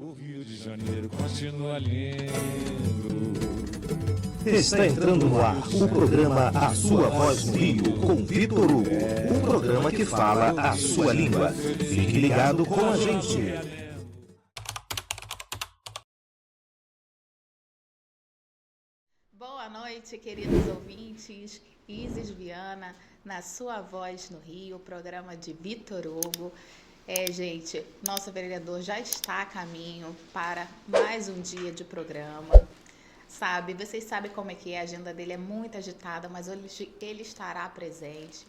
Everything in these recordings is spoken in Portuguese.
O Rio de Janeiro continua lindo. Está entrando no ar o programa A Sua Voz no Rio, com Vitor Hugo. Um programa que fala a sua língua. Fique ligado com a gente. Boa noite, queridos ouvintes. Isis Viana, na Sua Voz no Rio, programa de Vitor Hugo. Gente, nosso vereador já está a caminho para mais um dia de programa. Vocês sabem como é que é, a agenda dele é muito agitada, mas hoje ele estará presente.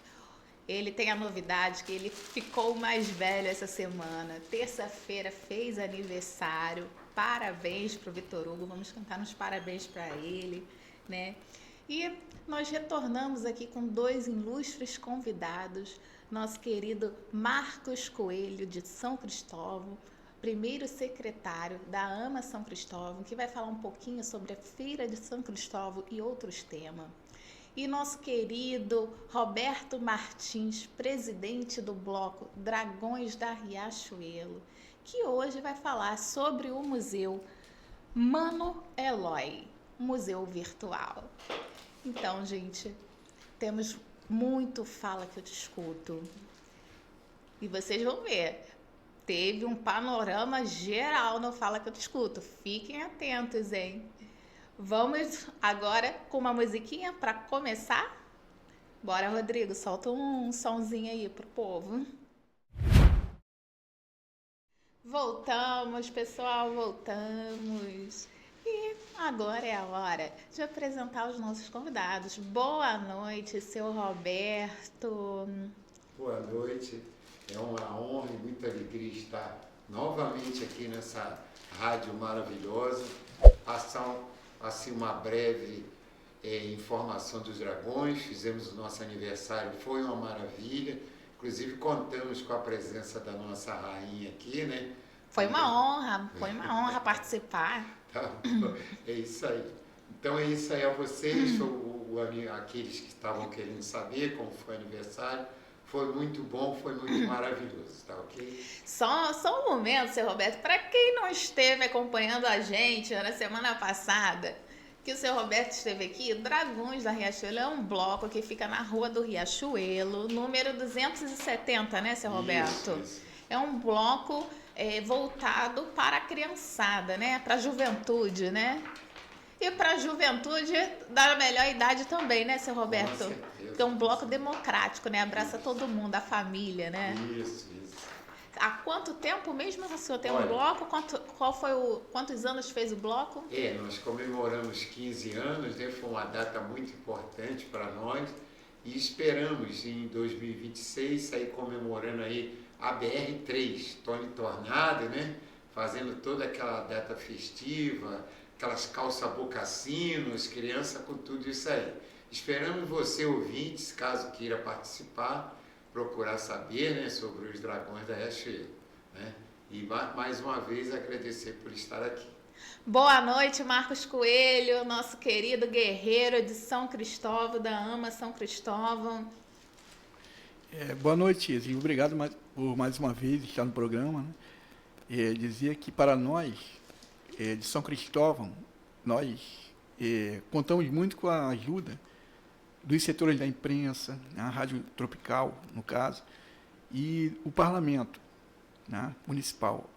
Ele tem a novidade que ele ficou mais velho essa semana. Terça-feira fez aniversário. Parabéns para o Vitor Hugo, vamos cantar uns parabéns para ele, né? E nós retornamos aqui com dois ilustres convidados, nosso querido Marcos Coelho, de São Cristóvão, primeiro secretário da AMA São Cristóvão, que vai falar um pouquinho sobre a Feira de São Cristóvão e outros temas. E nosso querido Roberto Martins, presidente do bloco Dragões da Riachuelo, que hoje vai falar sobre o Museu Mano Eloy, museu virtual. Então, gente, temos muito Fala Que Eu Te Escuto. E vocês vão ver, teve um panorama geral no Fala Que Eu Te Escuto. Fiquem atentos, hein? Vamos agora com uma musiquinha para começar? Bora, Rodrigo, solta um sonzinho aí pro povo. Voltamos, pessoal, voltamos. E agora é a hora de apresentar os nossos convidados. Boa noite, seu Roberto. Boa noite, é uma honra e muita alegria estar novamente aqui nessa rádio maravilhosa. Passar assim uma breve informação dos Dragões. Fizemos o nosso aniversário, foi uma maravilha. Inclusive contamos com a presença da nossa rainha aqui, né? Foi uma honra participar. Tá, é isso aí. Então é isso aí a vocês, aqueles que estavam querendo saber como foi o aniversário. Foi muito bom, foi muito maravilhoso, tá ok? Só um momento, seu Roberto, para quem não esteve acompanhando a gente na semana passada, que o seu Roberto esteve aqui, Dragões da Riachuelo é um bloco que fica na Rua do Riachuelo, número 270, né, seu Roberto? Isso. É um bloco voltado para a criançada, né? Para a juventude, né? E para a juventude da melhor idade também, né, seu Roberto? Com certeza. Que é um bloco democrático, né? Abraça todo mundo, a família, né? Isso. Há quanto tempo mesmo o senhor tem Olha, um bloco? Quantos anos fez o bloco? Nós comemoramos 15 anos, né? Foi uma data muito importante para nós e esperamos em 2026 sair comemorando aí a BR-3, Tony Tornado, né? Fazendo toda aquela data festiva, aquelas calça-bocassinos, criança com tudo isso aí. Esperamos você, ouvintes, caso queira participar, procurar saber, né, sobre os Dragões da Riachuelo, né? E mais uma vez agradecer por estar aqui. Boa noite, Marcos Coelho, nosso querido guerreiro de São Cristóvão, da AMA São Cristóvão. Boa noite, Isis. Obrigado por mais uma vez estar no programa, né? Dizer que para nós, de São Cristóvão, nós contamos muito com a ajuda dos setores da imprensa, a Rádio Tropical, no caso, e o Parlamento, né, municipal.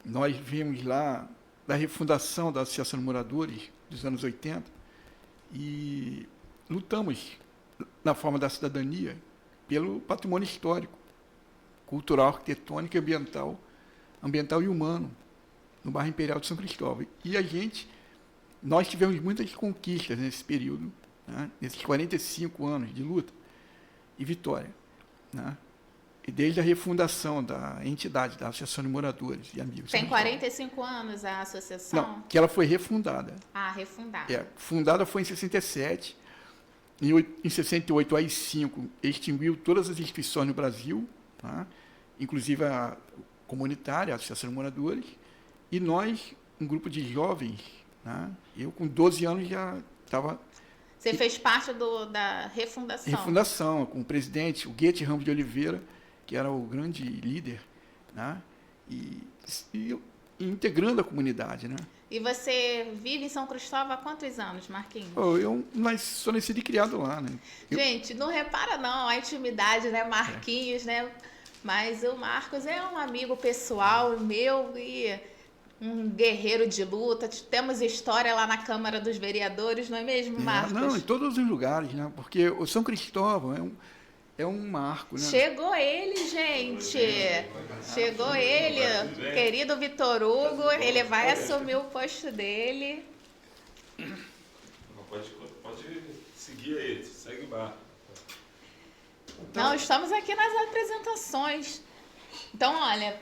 Nós vimos lá da refundação da Associação de Moradores dos anos 80 e lutamos na forma da cidadania pelo patrimônio histórico, cultural, arquitetônico e ambiental e humano no bairro Imperial de São Cristóvão. E nós tivemos muitas conquistas nesse período, né, nesses 45 anos de luta e vitória, né, e desde a refundação da entidade, da Associação de Moradores e Amigos. Tem 45 anos a associação? Não, que ela foi refundada. Ah, refundada. Fundada foi em 67. Em 68, a AI-5 extinguiu todas as instituições no Brasil, tá? Inclusive a comunitária, a Associação de Moradores, e nós, um grupo de jovens, tá? Eu com 12 anos já estava... Você fez parte da refundação? Refundação, com o presidente, o Goethe Ramos de Oliveira, que era o grande líder, tá? e, e integrando a comunidade, né? E você vive em São Cristóvão há quantos anos, Marquinhos? Eu sou nascido e criado lá, né? Gente, não repara não a intimidade, né, Marquinhos, né? Mas o Marcos é um amigo pessoal meu e um guerreiro de luta. Temos história lá na Câmara dos Vereadores, não é mesmo, Marcos? Não, em todos os lugares, né? Porque o São Cristóvão é um marco, né? Chegou ele, gente. Chegou ele, querido Vitor Hugo. Ele vai assumir o posto dele. Pode seguir aí, segue o barco. Não, estamos aqui nas apresentações. Então, olha,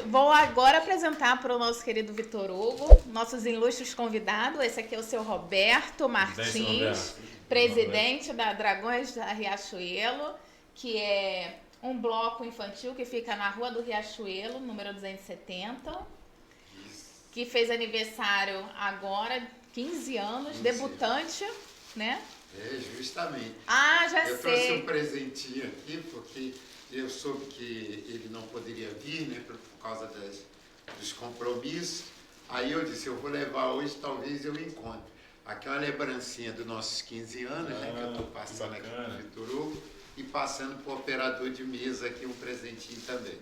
vou agora apresentar para o nosso querido Vitor Hugo, nossos ilustres convidados. Esse aqui é o seu Roberto Martins, presidente da Dragões da Riachuelo, que é um bloco infantil que fica na Rua do Riachuelo, número 270, que fez aniversário agora, 15 anos, debutante, né? Justamente. Ah, já eu sei. trouxe um presentinho aqui, porque eu soube que ele não poderia vir, né, por causa dos compromissos. Aí eu disse, eu vou levar hoje, talvez eu encontre. Aqui é uma lembrancinha dos nossos 15 anos, né, que eu estou passando aqui para o Vitor Hugo, e passando para o operador de mesa aqui um presentinho também.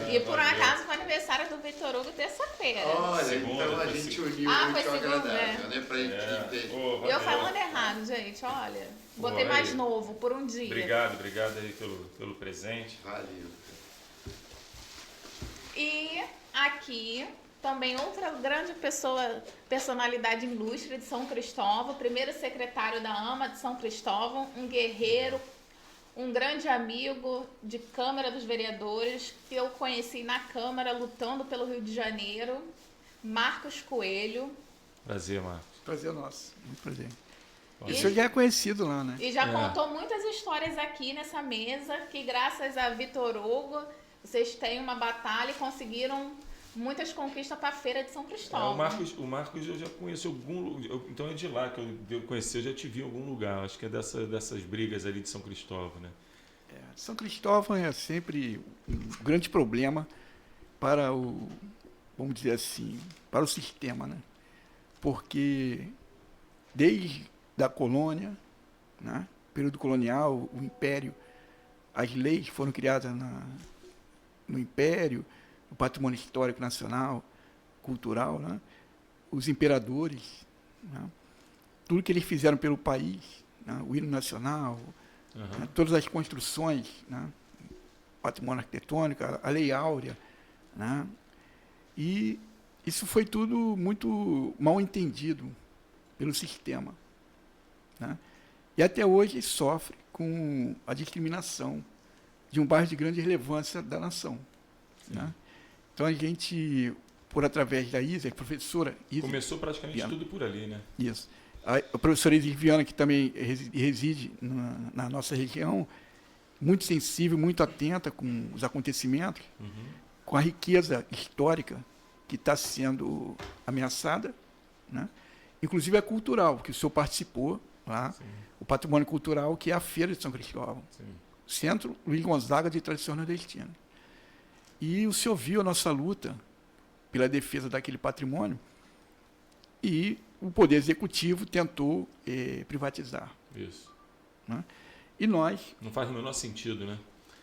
E por acaso foi aniversário do Vitor Hugo terça-feira. Olha, Segunda, então a foi gente segunda. uniu Ah, muito foi segunda, agradável, né, para a equipe. E eu falando errado, gente, olha. Botei Pô, mais aí. novo por um dia. Obrigado aí pelo presente. Valeu. E aqui também outra grande personalidade ilustre de São Cristóvão, primeiro secretário da AMA de São Cristóvão, um guerreiro, um grande amigo de Câmara dos Vereadores, que eu conheci na Câmara lutando pelo Rio de Janeiro, Marcos Coelho. Prazer, Marcos. Prazer nosso, muito prazer. E- O senhor já é conhecido lá, né? E já É. contou muitas histórias aqui nessa mesa, que graças a Vitor Hugo, vocês têm uma batalha e conseguiram muitas conquistas para a Feira de São Cristóvão. O Marcos eu já conheço então é de lá que eu conheci, eu já te vi em algum lugar. Acho que é dessas brigas ali de São Cristóvão, né? São Cristóvão é sempre um grande problema para vamos dizer assim, para o sistema, né? Porque desde a colônia, né, período colonial, o Império, as leis foram criadas no Império, o patrimônio histórico nacional, cultural, né, os imperadores, né, tudo que eles fizeram pelo país, né, o hino nacional, né, todas as construções, né, patrimônio arquitetônico, a Lei Áurea, né, e isso foi tudo muito mal entendido pelo sistema, né? E até hoje sofre com a discriminação de um bairro de grande relevância da nação, né? Então a gente, por através da Isa, professora Isa, Começou praticamente Viana. tudo por ali, né? Isso. A professora Isis Viana, que também reside na nossa região, muito sensível, muito atenta com os acontecimentos, com a riqueza histórica que está sendo ameaçada, né? Inclusive a cultural, que o senhor participou lá, o patrimônio cultural, que é a Feira de São Cristóvão, Centro Luiz Gonzaga de Tradição Nordestina. E o senhor viu a nossa luta pela defesa daquele patrimônio e o Poder Executivo tentou privatizar. Isso. Né? E nós... Não faz o menor sentido, né?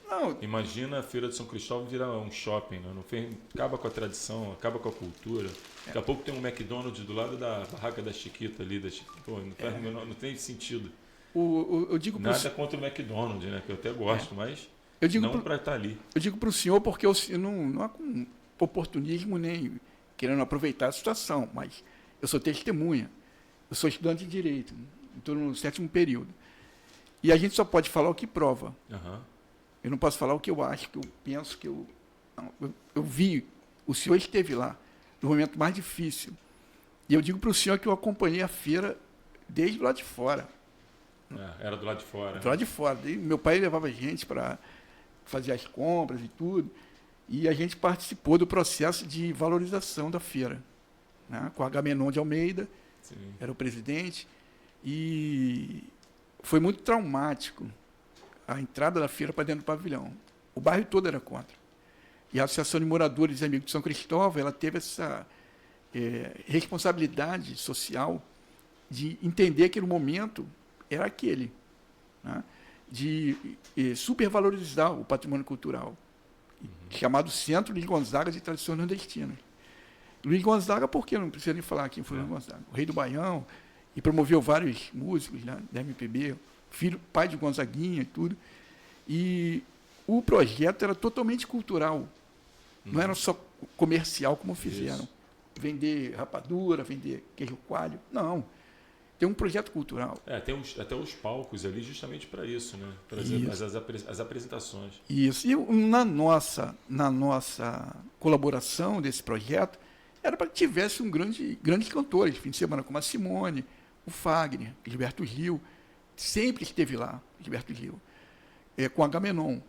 Não, Imagina a Feira de São Cristóvão virar um shopping, né? Acaba com a tradição, acaba com a cultura. Daqui a pouco tem um McDonald's do lado da barraca da Chiquita ali. Pô, não tem sentido. eu digo pro Nada contra o McDonald's, né? Que eu até gosto, mas eu digo não para estar ali. Eu digo para o senhor porque eu não é com oportunismo nem querendo aproveitar a situação, mas eu sou testemunha. Eu sou estudante de Direito, estou no 7º período. E a gente só pode falar o que prova. Eu não posso falar o que eu acho, que eu penso, que eu... Não, eu vi, o senhor esteve lá, no momento mais difícil. E eu digo para o senhor que eu acompanhei a feira desde lá de fora. Era do lado de fora. Do lado de fora. E meu pai levava a gente para fazer as compras e tudo. E a gente participou do processo de valorização da feira, né? Com Agamenon de Almeida, era o presidente. E foi muito traumático a entrada da feira para dentro do pavilhão. O bairro todo era contra. E a Associação de Moradores e Amigos de São Cristóvão, ela teve essa responsabilidade social de entender que no momento era aquele, né? De supervalorizar o patrimônio cultural, chamado Centro Luiz Gonzaga de Tradições Nordestinas. Luiz Gonzaga, por que? Não precisa nem falar quem foi Luiz Gonzaga. O rei do Baião, e promoveu vários músicos, né, da MPB, filho, pai de Gonzaguinha e tudo. E o projeto era totalmente cultural, não era só comercial como fizeram. Isso. Vender rapadura, vender queijo coalho. Não. Tem um projeto cultural. Tem até os palcos ali justamente para isso, né? Para as apresentações. Isso. E na nossa colaboração desse projeto, era para que tivesse grandes cantores, fim de semana, como a Simone, o Fagner, Gilberto Gil, sempre esteve lá, Gilberto Gil, com Agamenon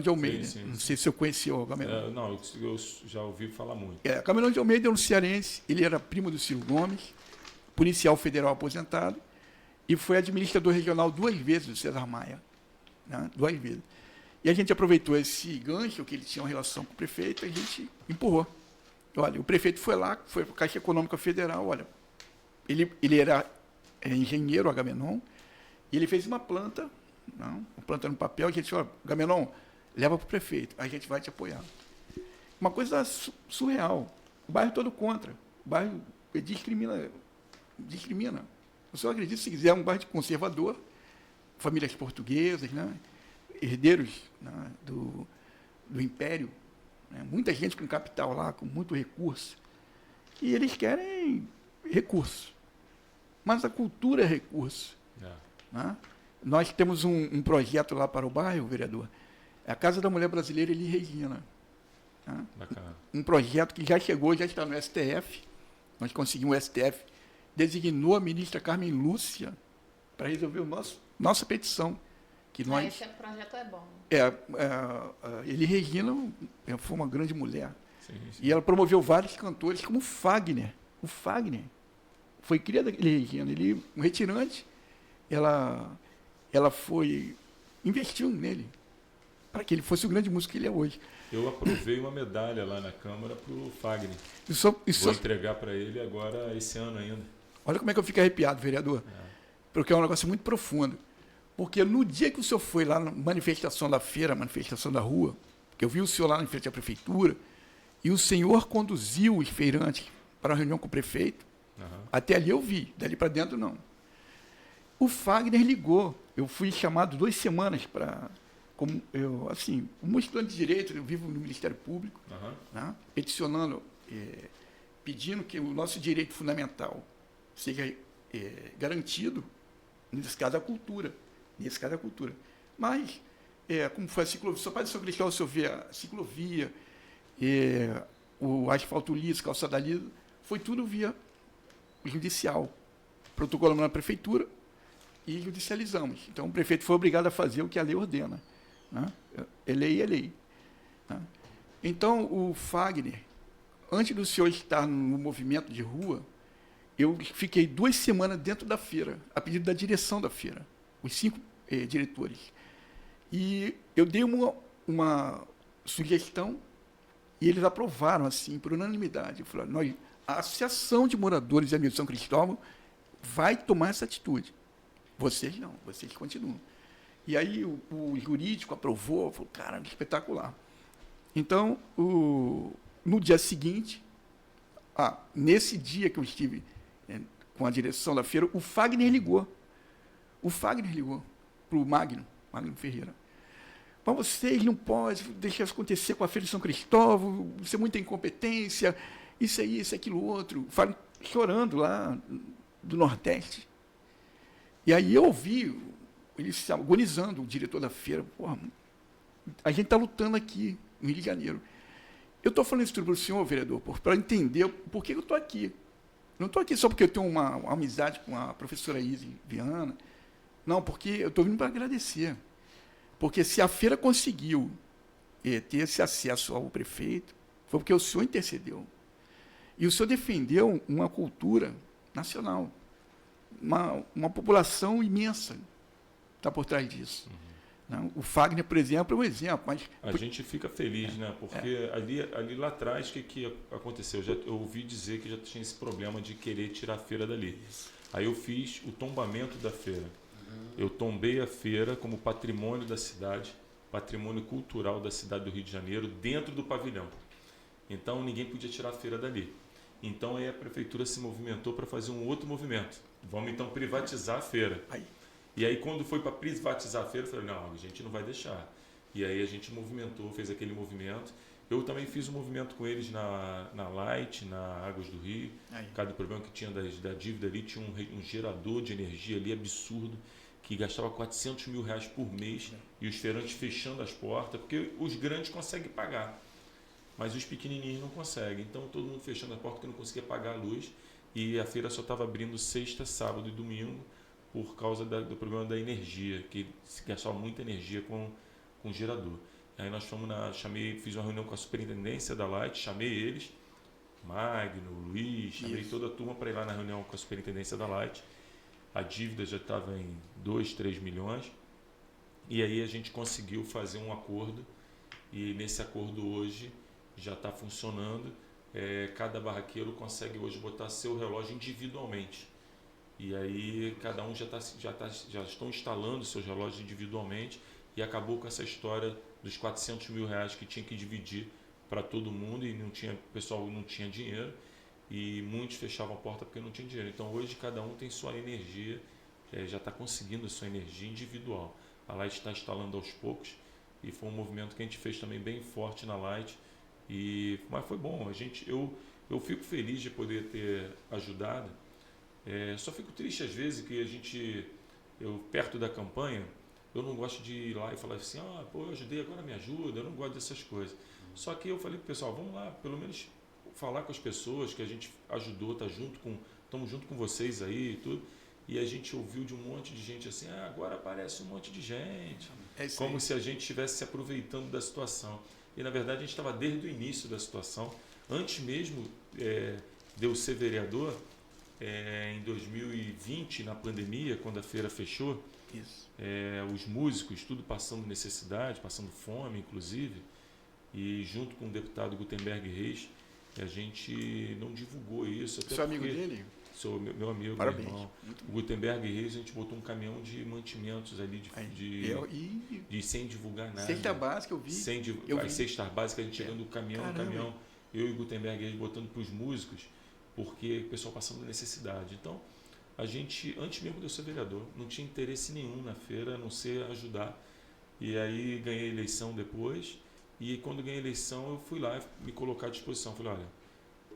de Almeida. Sim. Não sei se eu conhecia o Agamenon. Não, eu já ouvi falar muito. Agamenon de Almeida é um cearense, ele era primo do Ciro Gomes, policial federal aposentado, e foi administrador regional 2 vezes do César Maia. Né? 2 vezes. E a gente aproveitou esse gancho, que ele tinha uma relação com o prefeito, e a gente empurrou. Olha, o prefeito foi lá, foi para a Caixa Econômica Federal, olha, ele era engenheiro, Agamenon, e ele fez uma planta no papel, a gente disse, olha, Agamenon, leva para o prefeito, a gente vai te apoiar. Uma coisa surreal. O bairro todo contra. O bairro discrimina. Eu só acredito, se quiser, um bairro conservador, famílias portuguesas, né, herdeiros, né, do Império, né, muita gente com capital lá, com muito recurso. E eles querem recurso. Mas a cultura é recurso. Né? Nós temos um projeto lá para o bairro, vereador, é a Casa da Mulher Brasileira Elis Regina. Né? Um projeto que já está no STF, nós conseguimos o STF, designou a ministra Carmen Lúcia para resolver nossa petição. Que esse projeto é bom. Elis Regina foi uma grande mulher. Sim. E ela promoveu vários cantores, como o Fagner. O Fagner foi criada Elis Regina. Ele, um retirante, ela investiu nele, para que ele fosse o grande músico que ele é hoje. Eu aprovei uma medalha lá na Câmara para o Fagner. Vou entregar para ele agora, esse ano ainda. Olha como é que eu fico arrepiado, vereador. Porque é um negócio muito profundo. Porque no dia que o senhor foi lá na manifestação da feira, manifestação da rua, que eu vi o senhor lá em frente à prefeitura, e o senhor conduziu os feirantes para uma reunião com o prefeito, até ali eu vi, dali para dentro não. O Fagner ligou. Eu fui chamado 2 semanas para... Como estudante de direito, eu vivo no Ministério Público, né, peticionando, pedindo que o nosso direito fundamental seja garantido, nesse caso a cultura. Mas, como foi a ciclovia, só para São Cristóvão, se eu ver a ciclovia, o asfalto liso, calçada lisa, foi tudo via judicial. Protocolamos na prefeitura e judicializamos. Então, o prefeito foi obrigado a fazer o que a lei ordena. Né? Lei é lei. Né? Então, o Fagner, antes do senhor estar no movimento de rua, eu fiquei 2 semanas dentro da feira, a pedido da direção da feira, os 5 diretores. E eu dei uma sugestão e eles aprovaram, assim, por unanimidade. Falaram, a Associação de Moradores e Amigos de São Cristóvão vai tomar essa atitude. Vocês não, vocês continuam. E aí o jurídico aprovou, falou, cara, espetacular. Então, no dia seguinte, nesse dia que eu estive com a direção da feira, o Fagner ligou. Para o Magno Ferreira. Mas vocês não podem deixar isso acontecer com a Feira de São Cristóvão, isso é muita incompetência, isso aí, isso, aquilo, outro. Chorando lá do Nordeste. E aí eu ouvi ele se agonizando, o diretor da feira. Porra, a gente está lutando aqui, no Rio de Janeiro. Eu estou falando isso tudo para o senhor, vereador, para entender por que eu estou aqui. Não estou aqui só porque eu tenho uma amizade com a professora Isis Viana. Não, porque eu estou vindo para agradecer. Porque se a feira conseguiu ter esse acesso ao prefeito, foi porque o senhor intercedeu. E o senhor defendeu uma cultura nacional. Uma população imensa está por trás disso. Não, o Fagner, por exemplo, é um exemplo. Mas A gente fica feliz, né? Porque ali lá atrás, o que aconteceu? Eu ouvi dizer que já tinha esse problema de querer tirar a feira dali. Aí eu fiz o tombamento da feira. Eu tombei a feira como patrimônio da cidade, patrimônio cultural da cidade do Rio de Janeiro, dentro do pavilhão. Então ninguém podia tirar a feira dali. Então aí a prefeitura se movimentou para fazer um outro movimento. Vamos então privatizar a feira. E aí quando foi para privatizar a feira, eu falei, não, a gente não vai deixar. E aí a gente movimentou, fez aquele movimento. Eu também fiz um movimento com eles na Light, na Águas do Rio. Cada problema que tinha da dívida ali, tinha um gerador de energia ali absurdo, que gastava 400 mil reais por mês, e os feirantes fechando as portas, porque os grandes conseguem pagar, mas os pequenininhos não conseguem. Então todo mundo fechando a porta porque não conseguia pagar a luz, e a feira só estava abrindo sexta, sábado e domingo, por causa do problema da energia, que se gastava muita energia com o gerador. Aí nós fomos fiz uma reunião com a superintendência da Light, chamei eles, Magno, Luiz, chamei toda a turma para ir lá na reunião com a superintendência da Light. A dívida já estava em 2, 3 milhões, e aí a gente conseguiu fazer um acordo, e nesse acordo hoje já está funcionando. Cada barraqueiro consegue hoje botar seu relógio individualmente. E aí cada um já estão instalando seus relógios individualmente, e acabou com essa história dos 400 mil reais que tinha que dividir para todo mundo, e o pessoal não tinha dinheiro, e muitos fechavam a porta porque não tinha dinheiro. Então hoje cada um tem sua energia, já está conseguindo a sua energia individual. A Light está instalando aos poucos, e foi um movimento que a gente fez também bem forte na Light, mas foi bom. Eu fico feliz de poder ter ajudado. Só fico triste às vezes que eu perto da campanha, eu não gosto de ir lá e falar assim, eu ajudei, agora me ajuda, eu não gosto dessas coisas. Só que eu falei pro pessoal, vamos lá, pelo menos falar com as pessoas que a gente ajudou, estamos junto com vocês aí e tudo. E a gente ouviu de um monte de gente assim, agora aparece um monte de gente, como se a gente estivesse se aproveitando da situação. E na verdade a gente estava desde o início da situação, antes mesmo de eu ser vereador, em 2020, na pandemia, quando a feira fechou, os músicos, tudo passando necessidade, passando fome, inclusive, e junto com o deputado Gutenberg Reis, a gente não divulgou isso. Até Seu amigo dele? Sou meu amigo, parabéns. Meu irmão. O Gutenberg Reis, a gente botou um caminhão de mantimentos ali, sem divulgar nada. Cesta básica, eu vi. As cestas básicas, a gente chegando do caminhão, eu e o Gutenberg Reis botando para os músicos, porque o pessoal passando necessidade. Então, a gente, antes mesmo de eu ser vereador, não tinha interesse nenhum na feira, a não ser ajudar. E aí ganhei a eleição depois, e quando ganhei a eleição eu fui lá me colocar à disposição. Falei, olha,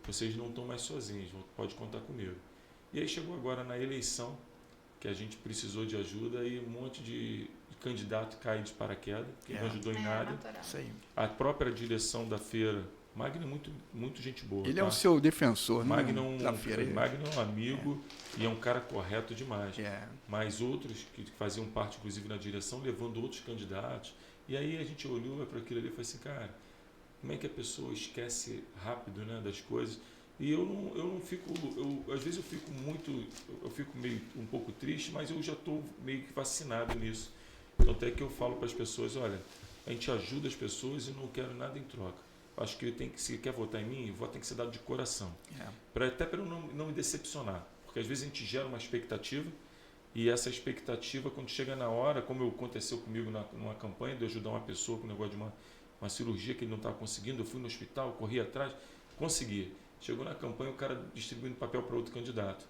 vocês não estão mais sozinhos, pode contar comigo. E aí chegou agora na eleição, que a gente precisou de ajuda, e um monte de candidato cai de paraquedas, que não ajudou em nada. A própria direção da feira, Magno é muito gente boa. Ele é o seu defensor, Magno é um amigo e é um cara correto demais. Mas outros que faziam parte, inclusive, na direção, levando outros candidatos. E aí a gente olhou para aquilo ali e falou assim, cara, como é que a pessoa esquece rápido, né, das coisas? E eu não fico, às vezes eu fico meio um pouco triste, mas eu já estou meio que vacinado nisso. Então até que eu falo para as pessoas, olha, a gente ajuda as pessoas e não quero nada em troca. Acho que se quer votar em mim, o voto tem que ser dado de coração. Até para eu não me decepcionar. Porque às vezes a gente gera uma expectativa, e essa expectativa, quando chega na hora, como aconteceu comigo numa campanha de ajudar uma pessoa com o negócio de uma cirurgia que ele não estava conseguindo, eu fui no hospital, corri atrás, consegui. Chegou na campanha, o cara distribuindo papel para outro candidato.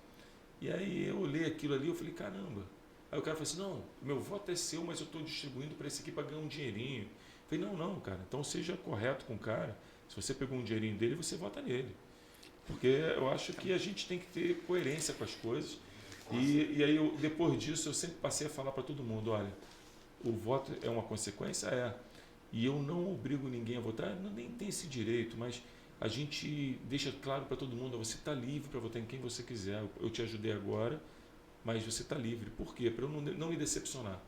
E aí eu olhei aquilo ali, eu falei, caramba. Aí o cara falou assim, não, meu voto é seu, mas eu estou distribuindo para esse aqui para ganhar um dinheirinho. Eu falei, não, cara, então seja correto com o cara. Se você pegou um dinheirinho dele, você vota nele. Porque eu acho que a gente tem que ter coerência com as coisas. E aí, depois disso, eu sempre passei a falar para todo mundo, olha, o voto é uma consequência? E eu não obrigo ninguém a votar, nem tem esse direito, mas a gente deixa claro para todo mundo, você está livre para votar em quem você quiser. Eu te ajudei agora, mas você está livre. Por quê? Para eu não me decepcionar.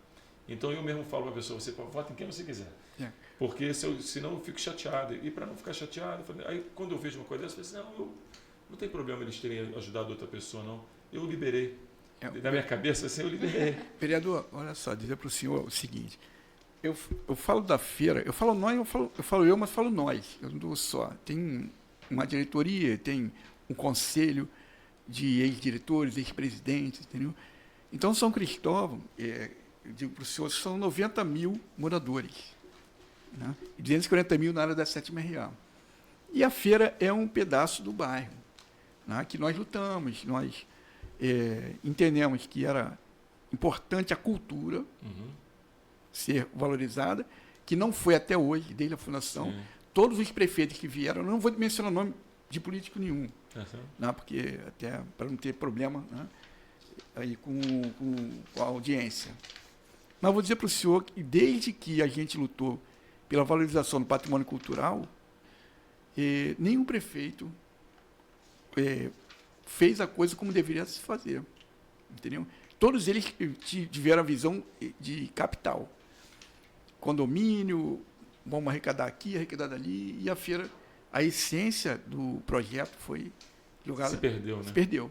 Então eu mesmo falo para a pessoa, você vota em quem você quiser. Porque senão eu fico chateado. E para não ficar chateado, aí quando eu vejo uma coisa dessa, eu falo assim, não tem problema eles terem ajudado outra pessoa, não. Eu liberei. Na minha cabeça, assim, eu liberei. Vereador, olha só, dizer para o senhor o seguinte, eu falo da feira, eu falo nós, eu falo eu, mas falo nós. Eu não dou só. Tem uma diretoria, tem um conselho de ex-diretores, ex-presidentes, entendeu? Então, São Cristóvão, eu digo para o senhor, são 90 mil moradores, né? E 240 mil na área da 7ª RA. E a feira é um pedaço do bairro, né, que nós lutamos, nós entendemos que era importante a cultura ser valorizada, que não foi até hoje, desde a fundação. Sim. Todos os prefeitos que vieram, não vou mencionar nome de político nenhum, né, porque até para não ter problema, né, aí com a audiência. Mas vou dizer para o senhor que desde que a gente lutou pela valorização do patrimônio cultural, nenhum prefeito fez a coisa como deveria se fazer, entendeu? Todos eles tiveram a visão de capital, condomínio, vamos arrecadar aqui, arrecadar dali, e a feira, a essência do projeto foi jogada. Se perdeu, né? Se perdeu.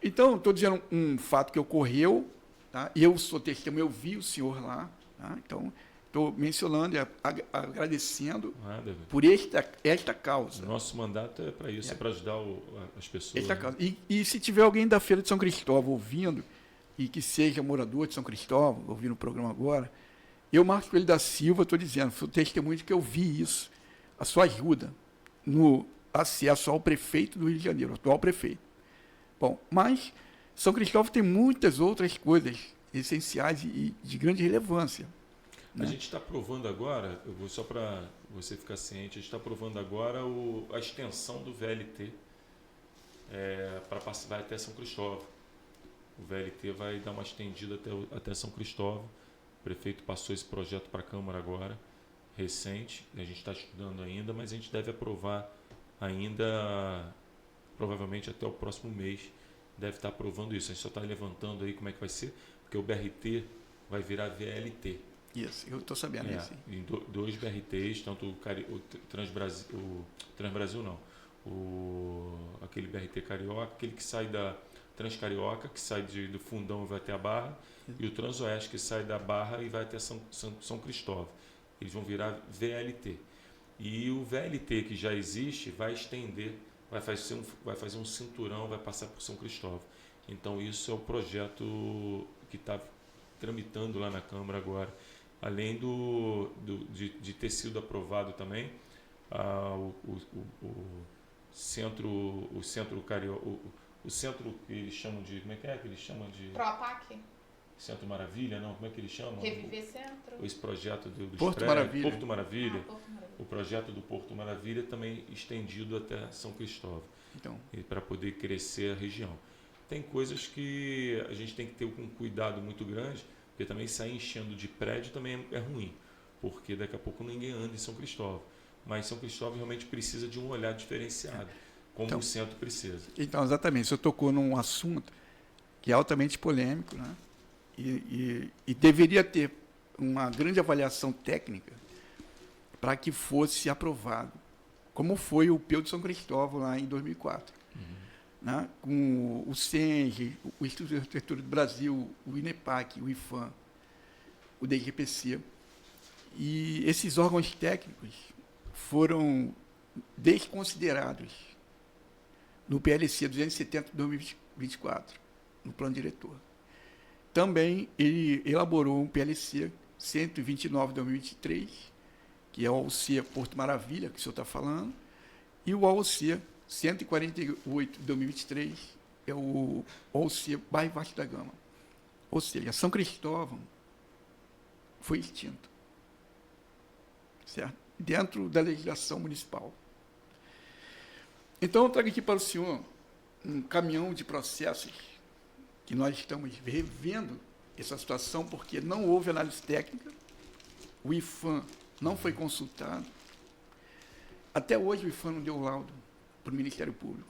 Então, estou dizendo um fato que ocorreu, tá? Eu sou testemunha, eu vi o senhor lá, tá? Então, estou mencionando e agradecendo por esta causa. Nosso mandato é para isso, é para ajudar as pessoas. Esta né? causa. E se tiver alguém da Feira de São Cristóvão ouvindo, e que seja morador de São Cristóvão, ouvindo o programa agora, eu, Marcos Coelho da Silva, estou dizendo, sou testemunha de que eu vi isso, a sua ajuda no acesso ao prefeito do Rio de Janeiro, atual prefeito. Bom, mas São Cristóvão tem muitas outras coisas essenciais e de grande relevância. A gente está aprovando agora, eu vou só para você ficar ciente, a gente está aprovando agora a extensão do VLT vai até São Cristóvão. O VLT vai dar uma estendida até São Cristóvão. O prefeito passou esse projeto para a Câmara agora, recente, a gente está estudando ainda, mas a gente deve aprovar ainda, provavelmente até o próximo mês, deve estar aprovando isso. A gente só está levantando aí como é que vai ser, porque o BRT vai virar VLT. Isso, eu estou sabendo isso. Em dois BRTs, tanto o Transbrasil não, aquele BRT Carioca, aquele que sai da Transcarioca, que sai do Fundão e vai até a Barra, e o Transoeste, que sai da Barra e vai até São Cristóvão. Eles vão virar VLT. E o VLT que já existe vai estender, vai fazer um cinturão, vai passar por São Cristóvão. Então isso é o projeto que está tramitando lá na Câmara agora. Além de ter sido aprovado também o centro carioca, o centro que eles chamam de, como é que eles chamam de? Proapac? Centro Maravilha, não? Como é que eles chamam? Reviver Centro. Esse projeto do Porto Maravilha. Porto Maravilha. Porto Maravilha. O projeto do Porto Maravilha também estendido até São Cristóvão. Então, Para poder crescer a região. Tem coisas que a gente tem que ter um cuidado muito grande, porque também sair enchendo de prédio também é ruim, porque daqui a pouco ninguém anda em São Cristóvão. Mas São Cristóvão realmente precisa de um olhar diferenciado, como o centro precisa. Então, exatamente, o senhor tocou num assunto que é altamente polêmico, né? E deveria ter uma grande avaliação técnica para que fosse aprovado, como foi o Peu de São Cristóvão lá em 2004. Né? Com o SENG, o Instituto de Arquitetura do Brasil, o INEPAC, o IFAM, o DGPC. E esses órgãos técnicos foram desconsiderados no PLC 270 de 2024, no plano diretor. Também ele elaborou um PLC 129 de 2023, que é o AOC Porto Maravilha, que o senhor está falando, e o AOC 148 de 2023 é o AOC Bairro Vasco da Gama. Ou seja, São Cristóvão foi extinto, certo? Dentro da legislação municipal. Então, eu trago aqui para o senhor um caminhão de processos que nós estamos revendo essa situação porque não houve análise técnica, o IFAM não foi consultado. Até hoje o IFAM não deu laudo para o Ministério Público.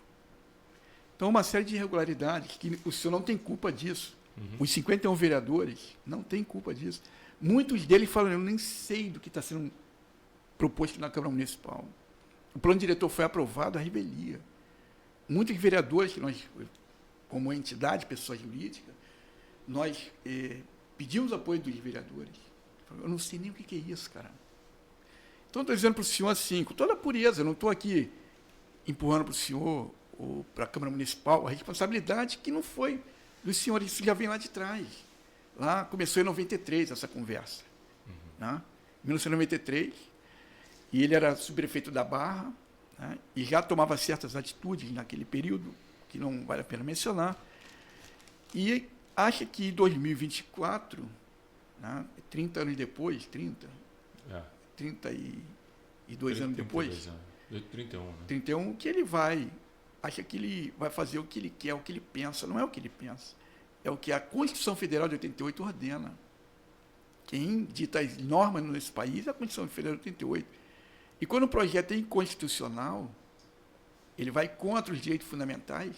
Então, uma série de irregularidades que o senhor não tem culpa disso. Os 51 vereadores não têm culpa disso. Muitos deles falam, eu nem sei do que está sendo proposto na Câmara Municipal. O plano diretor foi aprovado à revelia. Muitos vereadores que nós, como entidade, pessoa jurídica, nós pedimos apoio dos vereadores. Eu não sei nem o que é isso, cara. Então, estou dizendo para o senhor assim, com toda a pureza, eu não estou aqui empurrando para o senhor ou para a Câmara Municipal a responsabilidade que não foi dos senhores, isso já vem lá de trás. Lá começou em 93 essa conversa. Né? Em 1993, e ele era subprefeito da Barra, né? E já tomava certas atitudes naquele período, que não vale a pena mencionar, e acha que em 2024, né, 30 anos depois, 32 anos depois, 31, né? 31, que ele acha que ele vai fazer o que ele quer, o que ele pensa. Não é o que ele pensa, é o que a Constituição Federal de 88 ordena. Quem dita as normas nesse país é a Constituição Federal de 88. E quando o projeto é inconstitucional, ele vai contra os direitos fundamentais,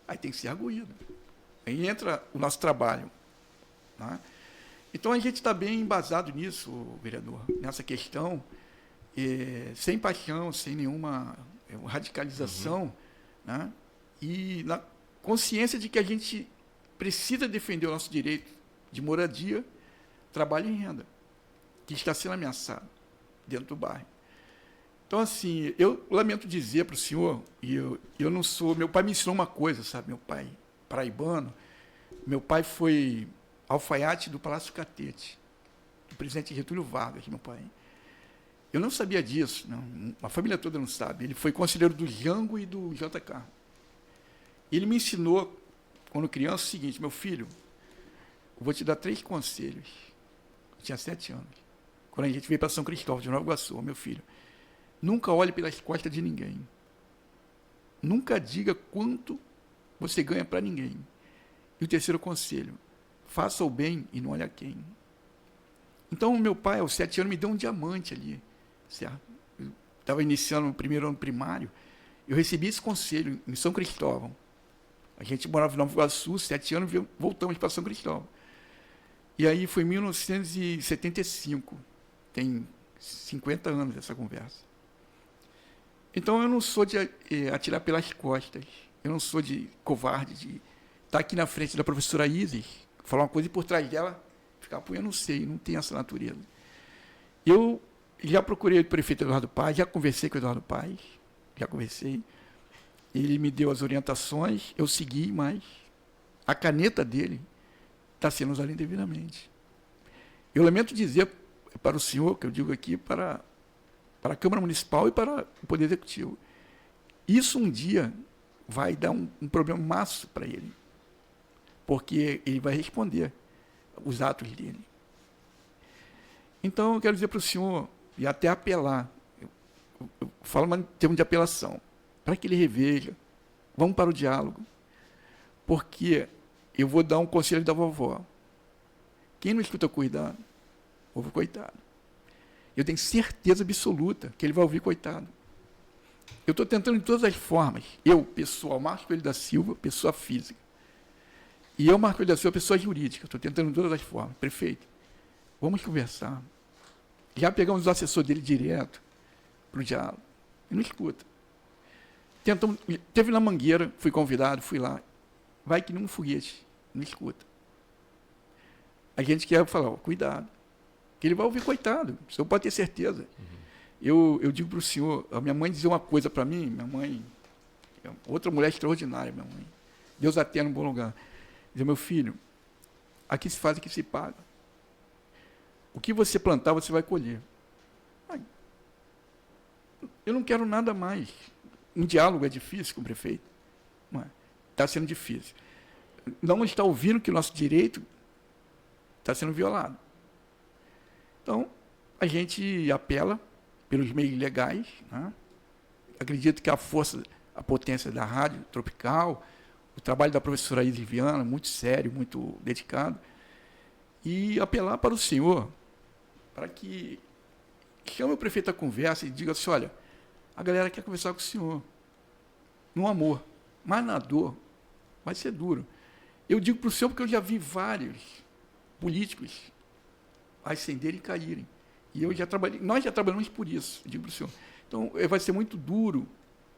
aí tem que ser arguído. Aí entra o nosso trabalho. Né? Então, a gente está bem embasado nisso, vereador, nessa questão, sem paixão, sem nenhuma radicalização, né? E na consciência de que a gente precisa defender o nosso direito de moradia, trabalho e renda, que está sendo ameaçado dentro do bairro. Então, assim, eu lamento dizer para o senhor, e eu não sou... Meu pai me ensinou uma coisa, sabe? Meu pai, paraibano, meu pai foi alfaiate do Palácio Catete, do presidente Getúlio Vargas, meu pai. Eu não sabia disso, não, a família toda não sabe. Ele foi conselheiro do Jango e do JK. Ele me ensinou, quando criança, o seguinte: meu filho, eu vou te dar 3 conselhos. Eu tinha 7 anos. Quando a gente veio para São Cristóvão de Nova Iguaçu, meu filho, nunca olhe pelas costas de ninguém. Nunca diga quanto você ganha para ninguém. E o terceiro conselho: faça o bem e não olhe a quem. Então, meu pai, aos 7 anos, me deu um diamante ali, certo? Eu estava iniciando o primeiro ano primário, eu recebi esse conselho em São Cristóvão. A gente morava em Nova Iguaçu, 7 anos, voltamos para São Cristóvão. E aí foi em 1975, tem 50 anos essa conversa. Então, eu não sou de atirar pelas costas, eu não sou de covarde, de estar aqui na frente da professora Isis, falar uma coisa e por trás dela ficar apoiando, eu não sei, não tem essa natureza. Eu já procurei o prefeito Eduardo Paes, já conversei com o Eduardo Paes, ele me deu as orientações, eu segui, mas a caneta dele está sendo usada indevidamente. Eu lamento dizer para o senhor, que eu digo aqui, para a Câmara Municipal e para o Poder Executivo, isso um dia vai dar um problema maço para ele, porque ele vai responder os atos dele. Então, eu quero dizer para o senhor, e até apelar, eu falo em termos de apelação, para que ele reveja, vamos para o diálogo, porque eu vou dar um conselho da vovó. Quem não escuta cuidado, ouve coitado. Eu tenho certeza absoluta que ele vai ouvir coitado. Eu estou tentando de todas as formas, eu, pessoal, Marcos Coelho da Silva, pessoa física, e eu, Marcos Coelho da Silva, pessoa jurídica, estou tentando de todas as formas. Prefeito, vamos conversar. Já pegamos o assessor dele direto para o diálogo. Ele não escuta. Tentamos, teve na Mangueira, fui convidado, fui lá. Vai que nem um foguete, não escuta. A gente quer falar, cuidado, que ele vai ouvir coitado, o senhor pode ter certeza. Eu digo para o senhor, a minha mãe dizia uma coisa para mim, minha mãe, outra mulher extraordinária, minha mãe, Deus a tenha num bom lugar. Dizia: meu filho, aqui se faz, aqui se paga. O que você plantar, você vai colher. Eu não quero nada mais. Um diálogo é difícil com o prefeito. Está sendo difícil. Não está ouvindo que o nosso direito está sendo violado. Então, a gente apela pelos meios legais. Né? Acredito que a força, a potência da Rádio Tropical, o trabalho da professora Isis Viana, muito sério, muito dedicado, e apelar para o senhor, para que chame o prefeito à conversa e diga assim: olha, a galera quer conversar com o senhor, no amor, mas na dor vai ser duro. Eu digo para o senhor porque eu já vi vários políticos ascenderem e caírem, e nós já trabalhamos por isso, eu digo para o senhor. Então, vai ser muito duro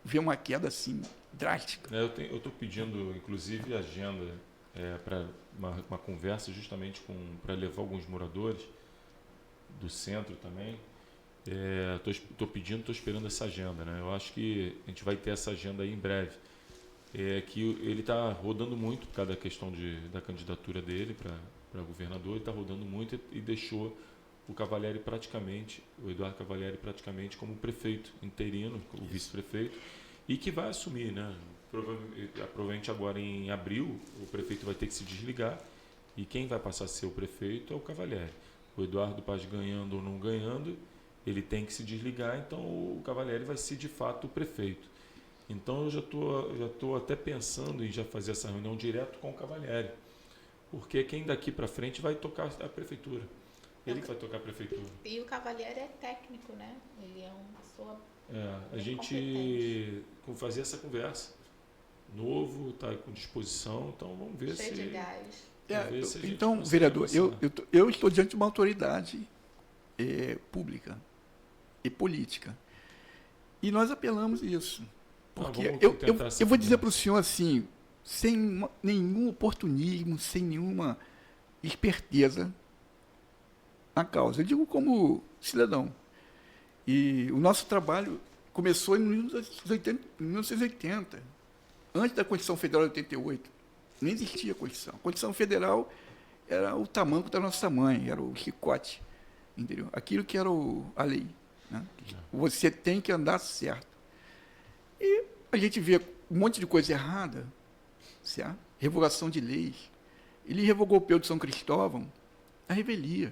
ver uma queda assim, drástica. Eu estou pedindo, inclusive, agenda para uma conversa justamente para levar alguns moradores do centro também. Estou esperando essa agenda, né? Eu acho que a gente vai ter essa agenda aí em breve. Que ele está rodando muito por causa da questão da candidatura dele para governador, ele está rodando muito e deixou o Cavalieri o Eduardo Cavalieri praticamente como prefeito interino, o vice-prefeito, e que vai assumir, né? Provavelmente agora em abril o prefeito vai ter que se desligar e quem vai passar a ser o prefeito é o Cavalieri. O Eduardo Paz ganhando ou não ganhando, ele tem que se desligar, então o Cavalieri vai ser de fato o prefeito. Então eu já tô até pensando em já fazer essa reunião direto com o Cavalieri, porque quem daqui para frente vai tocar a prefeitura. Ele que vai tocar a prefeitura. E o Cavalieri é técnico, né? Ele é uma pessoa a gente fazer essa conversa. Novo, está com disposição, então vamos ver cheio de gás. Então, vereador, eu estou diante de uma autoridade pública e política. E nós apelamos isso. Porque eu vou dizer para o senhor assim, sem nenhum oportunismo, sem nenhuma esperteza na causa. Eu digo como cidadão. E o nosso trabalho começou em 1980, antes da Constituição Federal de 88. Nem existia a Constituição. A Constituição Federal era o tamanco da nossa mãe, era o chicote, entendeu? Aquilo que era a lei. Né? Você tem que andar certo. E a gente vê um monte de coisa errada, certo? Revogação de leis. Ele revogou o Peu de São Cristóvão, a revelia.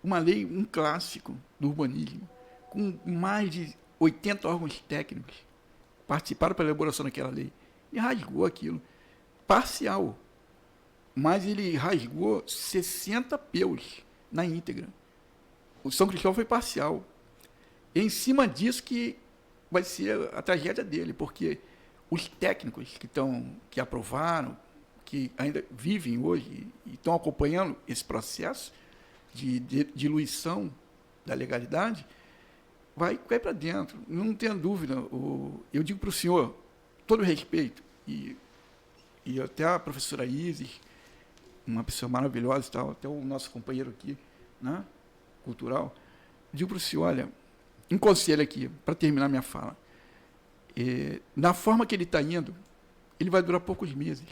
Uma lei, um clássico do urbanismo, com mais de 80 órgãos técnicos participaram para a elaboração daquela lei. E rasgou aquilo. Parcial. Mas ele rasgou 60 Peus na íntegra. O São Cristóvão foi parcial. E em cima disso que vai ser a tragédia dele, porque os técnicos que aprovaram, que ainda vivem hoje e estão acompanhando esse processo de diluição da legalidade, vai cair para dentro. Não tenha dúvida. Eu digo para o senhor, todo respeito, e até a professora Isis, uma pessoa maravilhosa e tal, até o nosso companheiro aqui, né, cultural, digo para o senhor, olha, um conselho aqui, para terminar minha fala. Na forma que ele está indo, ele vai durar poucos meses.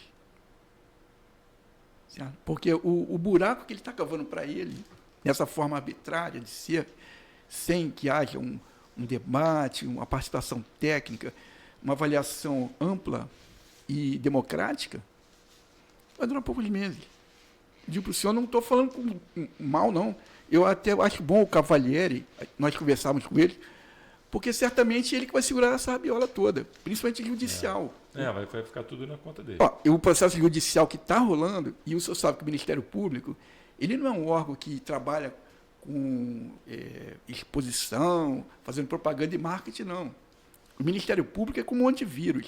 Certo? Porque o buraco que ele está cavando para ele, nessa forma arbitrária de ser, sem que haja um debate, uma participação técnica, uma avaliação ampla e democrática, vai durar poucos meses. Digo para o senhor, não estou falando mal, não. Eu até acho bom o Cavalieri, nós conversávamos com ele, porque certamente ele que vai segurar essa rabiola toda, principalmente judicial. Vai ficar tudo na conta dele. O processo judicial que está rolando, e o senhor sabe que o Ministério Público, ele não é um órgão que trabalha com exposição, fazendo propaganda e marketing, não. O Ministério Público é como um antivírus.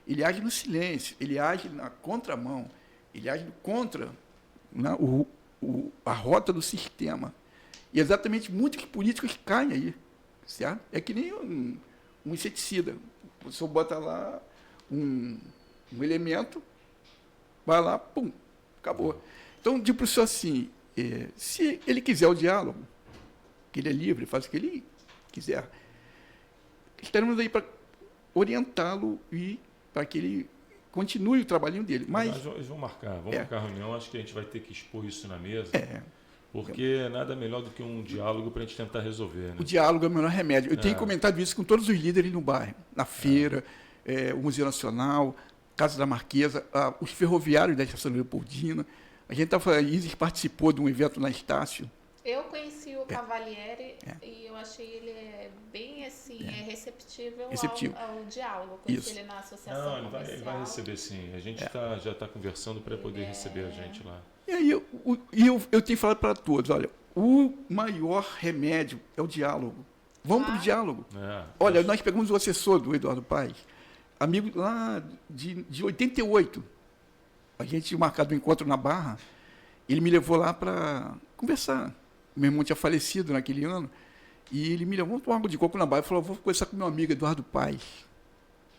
Ele age no silêncio, ele age na contramão, ele age contra, né, a rota do sistema. E exatamente muitos políticos caem aí. Certo? É que nem um inseticida. O senhor bota lá um elemento, vai lá, pum, acabou. Então, digo para o senhor assim, se ele quiser o diálogo, que ele é livre, faz o que ele quiser, estaremos aí para orientá-lo e para que ele continue o trabalhinho dele. Mas eles vão marcar a reunião, acho que a gente vai ter que expor isso na mesa. Porque nada melhor do que um diálogo para a gente tentar resolver. Né? O diálogo é o melhor remédio. Eu tenho comentado isso com todos os líderes no bairro, na feira, o Museu Nacional, Casa da Marquesa, os ferroviários da Estação Leopoldina. A gente a Isis participou de um evento na Estácio. Eu conheci o Cavalieri e eu achei ele bem assim, receptível ao diálogo. Conheci ele na associação comercial. Ele vai receber sim. A gente já está conversando para poder receber a gente lá. E aí eu tenho falado para todos, olha, o maior remédio é o diálogo. Vamos para o diálogo. Olha, nós pegamos o assessor do Eduardo Paz, amigo lá de 88. A gente tinha marcado um encontro na Barra, ele me levou lá para conversar. Meu irmão tinha falecido naquele ano, e ele me levou, vamos tomar água de coco na Barra. Ele falou, vou conversar com meu amigo Eduardo Paz.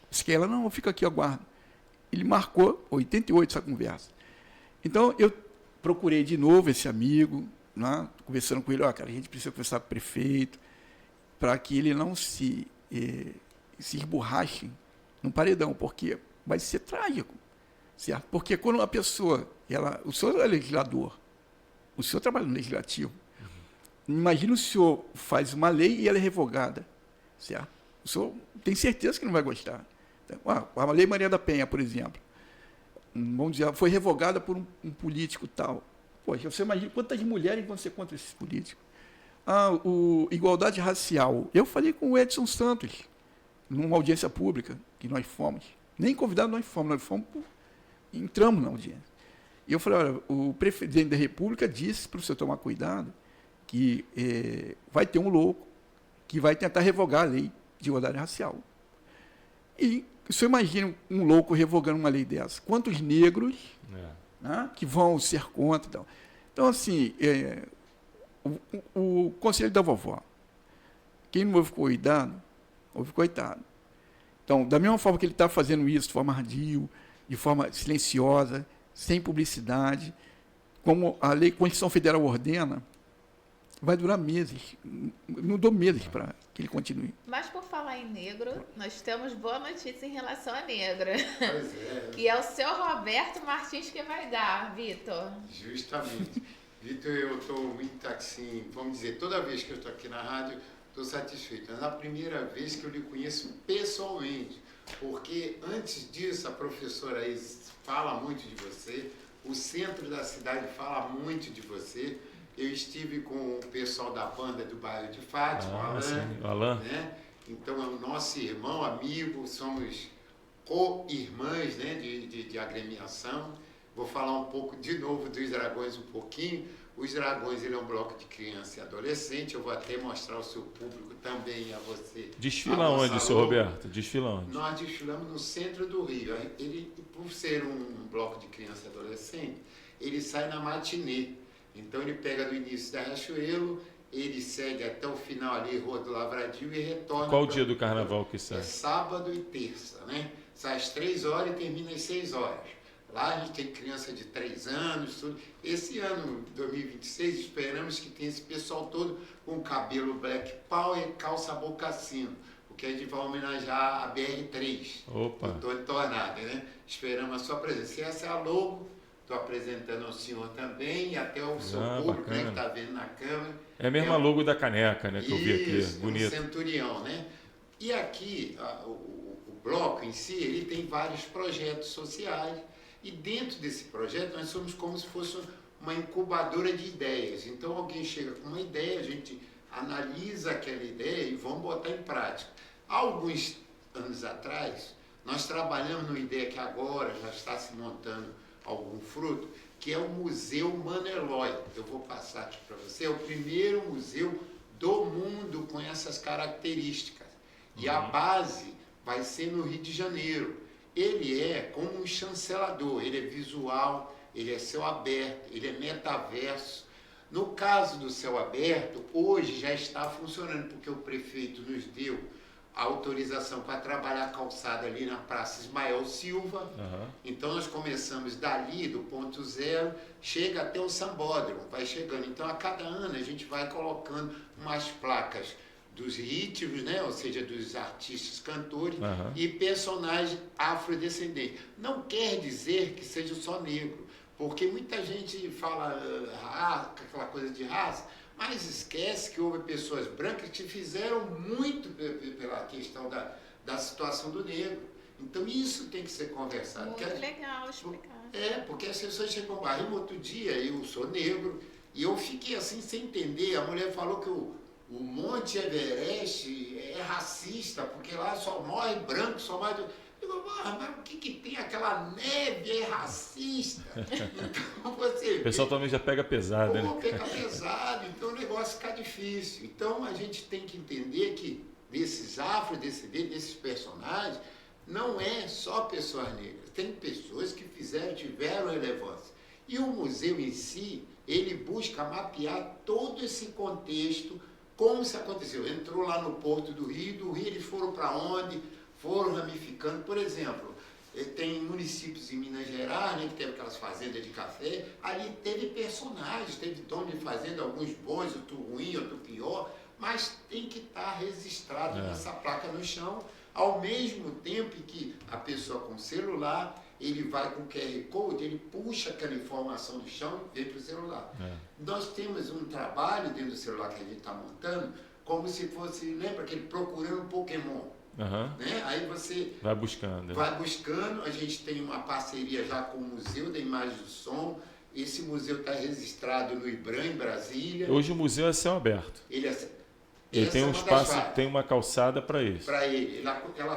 Disse que ela, não, fica aqui, aguardo. Ele marcou 88 essa conversa. Então, eu procurei de novo esse amigo, né, conversando com ele, cara, a gente precisa conversar com o prefeito para que ele não se esborrache num paredão, porque vai ser trágico, certo? Porque quando a pessoa, o senhor é legislador, o senhor trabalha no legislativo, imagina o senhor faz uma lei e ela é revogada, certo? O senhor tem certeza que não vai gostar. A Lei Maria da Penha, por exemplo, vamos dizer, foi revogada por um político tal. Poxa, você imagina quantas mulheres vão ser contra esses políticos. Igualdade racial. Eu falei com o Edson Santos, numa audiência pública, que nós fomos. Nem convidados nós fomos entramos na audiência. E eu falei, olha, o presidente da República disse para você tomar cuidado que vai ter um louco que vai tentar revogar a lei de igualdade racial. E você imagina um louco revogando uma lei dessa. Quantos negros né, que vão ser contra. Então assim, o conselho da vovó, quem não houve cuidado, houve coitado. Então, da mesma forma que ele está fazendo isso de forma ardil, de forma silenciosa, sem publicidade, como a Constituição Federal ordena, vai durar meses. Não dou meses para que ele continue. Mas por falar em negro, nós temos boa notícia em relação a negro. Pois é. Que é o seu Roberto Martins que vai dar, Vitor. Justamente. Vitor, eu estou muito assim, vamos dizer, toda vez que eu estou aqui na rádio, estou satisfeito. É a primeira vez que eu lhe conheço pessoalmente, porque antes disso a professora aí fala muito de você, o centro da cidade fala muito de você. Eu estive com o pessoal da banda do bairro de Fátima, o Alan, né? Então é o nosso irmão, amigo, somos co-irmãs, né, de agremiação. Vou falar um pouco de novo dos Dragões um pouquinho. Os Dragões, ele é um bloco de criança e adolescente. Eu vou até mostrar ao seu público também, a você. Desfila onde, seu Roberto? Desfila onde? Nós desfilamos no centro do Rio. Ele, por ser um bloco de criança e adolescente, ele sai na matinê. Então ele pega do início da Riachuelo, ele segue até o final ali, Rua do Lavradio, e retorna. Qual dia do carnaval que sai? É sábado e terça, né? Sai às 3 horas e termina às 6 horas. Lá a gente tem criança de 3 anos, tudo. Esse ano, 2026, esperamos que tenha esse pessoal todo com cabelo black power e calça bocassino, porque a gente vai homenagear a BR-3. Opa! Do Tony Tornado, né? Esperamos a sua presença. E essa é a logo. Estou apresentando ao senhor também e até o seu público, né, que está vendo na câmera. É a mesma logo da caneca, né, que eu vi aqui. Bonito. Um centurião, né? E aqui, o bloco em si, ele tem vários projetos sociais. E dentro desse projeto, nós somos como se fosse uma incubadora de ideias. Então, alguém chega com uma ideia, a gente analisa aquela ideia e vamos botar em prática. Há alguns anos atrás, nós trabalhamos numa ideia que agora já está se montando algum fruto, que é o Museu Mano Eloy. Eu vou passar aqui para você. É o primeiro museu do mundo com essas características. E a base vai ser no Rio de Janeiro. Ele é como um chancelador, ele é visual, ele é céu aberto, ele é metaverso. No caso do céu aberto, hoje já está funcionando, porque o prefeito nos deu a autorização para trabalhar a calçada ali na Praça Ismael Silva. Então nós começamos dali, do ponto zero, chega até o Sambódromo, vai chegando. Então a cada ano a gente vai colocando umas placas dos ritmos, né? Ou seja, dos artistas, cantores e personagens afrodescendentes. Não quer dizer que seja só negro, porque muita gente fala aquela coisa de raça, mas esquece que houve pessoas brancas que fizeram muito pela questão da situação do negro. Então isso tem que ser conversado. Muito legal explicar. Porque as pessoas chegam a rir. Outro dia, eu sou negro, e eu fiquei assim sem entender. A mulher falou que o Monte Everest é racista, porque lá só morre branco, só morre... Eu digo, mas o que tem? Aquela neve é racista. Então você... O pessoal também já pega pesado, né? Pega pesado, então o negócio fica difícil. Então a gente tem que entender que desses afrodescendentes, desses personagens, não é só pessoas negras. Tem pessoas que tiveram relevância. E o museu em si, ele busca mapear todo esse contexto, como isso aconteceu. Entrou lá no Porto do Rio eles foram para onde? Foram ramificando. Por exemplo, Tem municípios em Minas Gerais, né, que teve aquelas fazendas de café, ali teve personagens, teve dono de fazenda, alguns bons, outro ruim, outro pior, mas tem que estar registrado nessa placa no chão, ao mesmo tempo que a pessoa com celular, ele vai com o QR Code, ele puxa aquela informação do chão e vem para o celular. Nós temos um trabalho dentro do celular que a gente está montando, como se fosse, lembra aquele procurando Pokémon? Né? Aí você vai buscando. A gente tem uma parceria já com o Museu da Imagem do Som. Esse museu está registrado no IBRAM, em Brasília. Hoje o museu é céu aberto. Ele tem um espaço, tem uma calçada para isso. Para ele.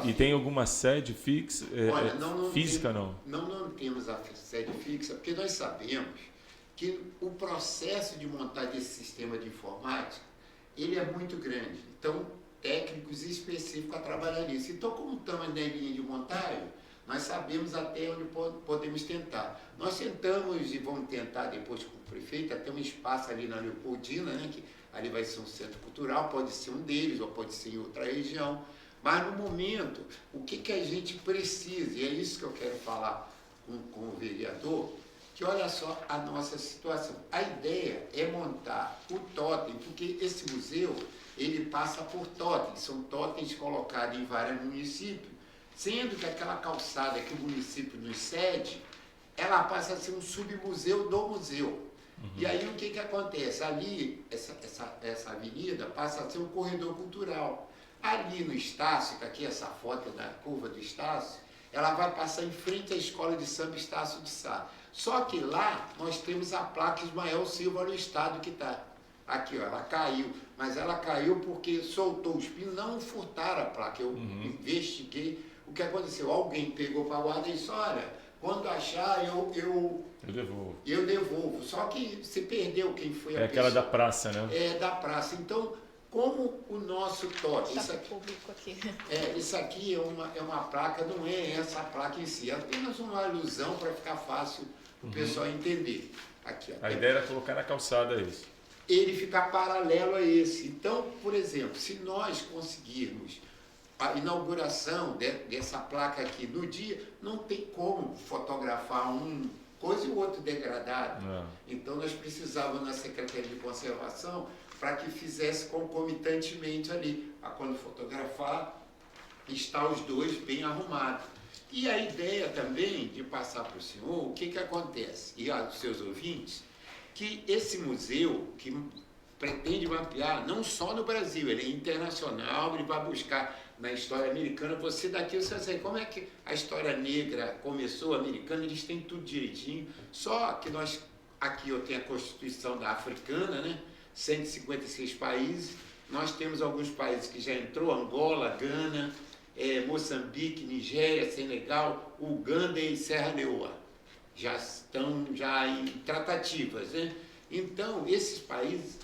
E tem alguma sede fixa? Olha, física não? Não temos a sede fixa, porque nós sabemos que o processo de montagem desse sistema de informática, ele é muito grande. Então, técnicos específicos a trabalhar nisso. Então, como estamos na linha de montagem, nós sabemos até onde podemos tentar. Nós tentamos e vamos tentar depois com o prefeito, até um espaço ali na Leopoldina, né, que ali vai ser um centro cultural, pode ser um deles ou pode ser em outra região. Mas no momento, o que a gente precisa, e é isso que eu quero falar com o vereador, que olha só a nossa situação. A ideia é montar o totem, porque esse museu, ele passa por totens, são totens colocados em vários municípios, sendo que aquela calçada que o município nos cede, ela passa a ser um submuseu do museu. E aí o que acontece? Ali, essa avenida passa a ser um corredor cultural. Ali no Estácio, que aqui essa foto é da curva do Estácio, ela vai passar em frente à Escola de Samba Estácio de Sá. Só que lá nós temos a placa Ismael Silva no estado que está. Aqui, ó, ela caiu, mas ela caiu porque soltou os pinos, não furtaram a placa. Eu investiguei o que aconteceu. Alguém pegou para a guarda e disse, olha, quando achar eu devolvo. Só que se perdeu quem foi a pessoa. É aquela da praça, né? É, da praça. Então, como o nosso toque, isso aqui é uma placa, não é essa placa em si, é apenas uma alusão para ficar fácil o pessoal entender. Aqui, ó, a ideia era colocar na calçada isso. Ele ficar paralelo a esse. Então, por exemplo, se nós conseguirmos a inauguração dessa placa aqui no dia, não tem como fotografar um coisa e o outro degradado. Então, nós precisávamos na Secretaria de Conservação para que fizesse concomitantemente ali, a quando fotografar, está os dois bem arrumados. E a ideia também de passar para o senhor, o que acontece, e aos seus ouvintes, que esse museu, que pretende mapear, não só no Brasil, ele é internacional, ele vai buscar na história americana, você daqui, você vai saber como é que a história negra começou, americana, eles têm tudo direitinho, só que nós, aqui eu tenho a Constituição da Africana, né, 156 países, nós temos alguns países que já entrou, Angola, Gana, Moçambique, Nigéria, Senegal, Uganda e Serra Leoa. Já estão em tratativas, né? Então, esses países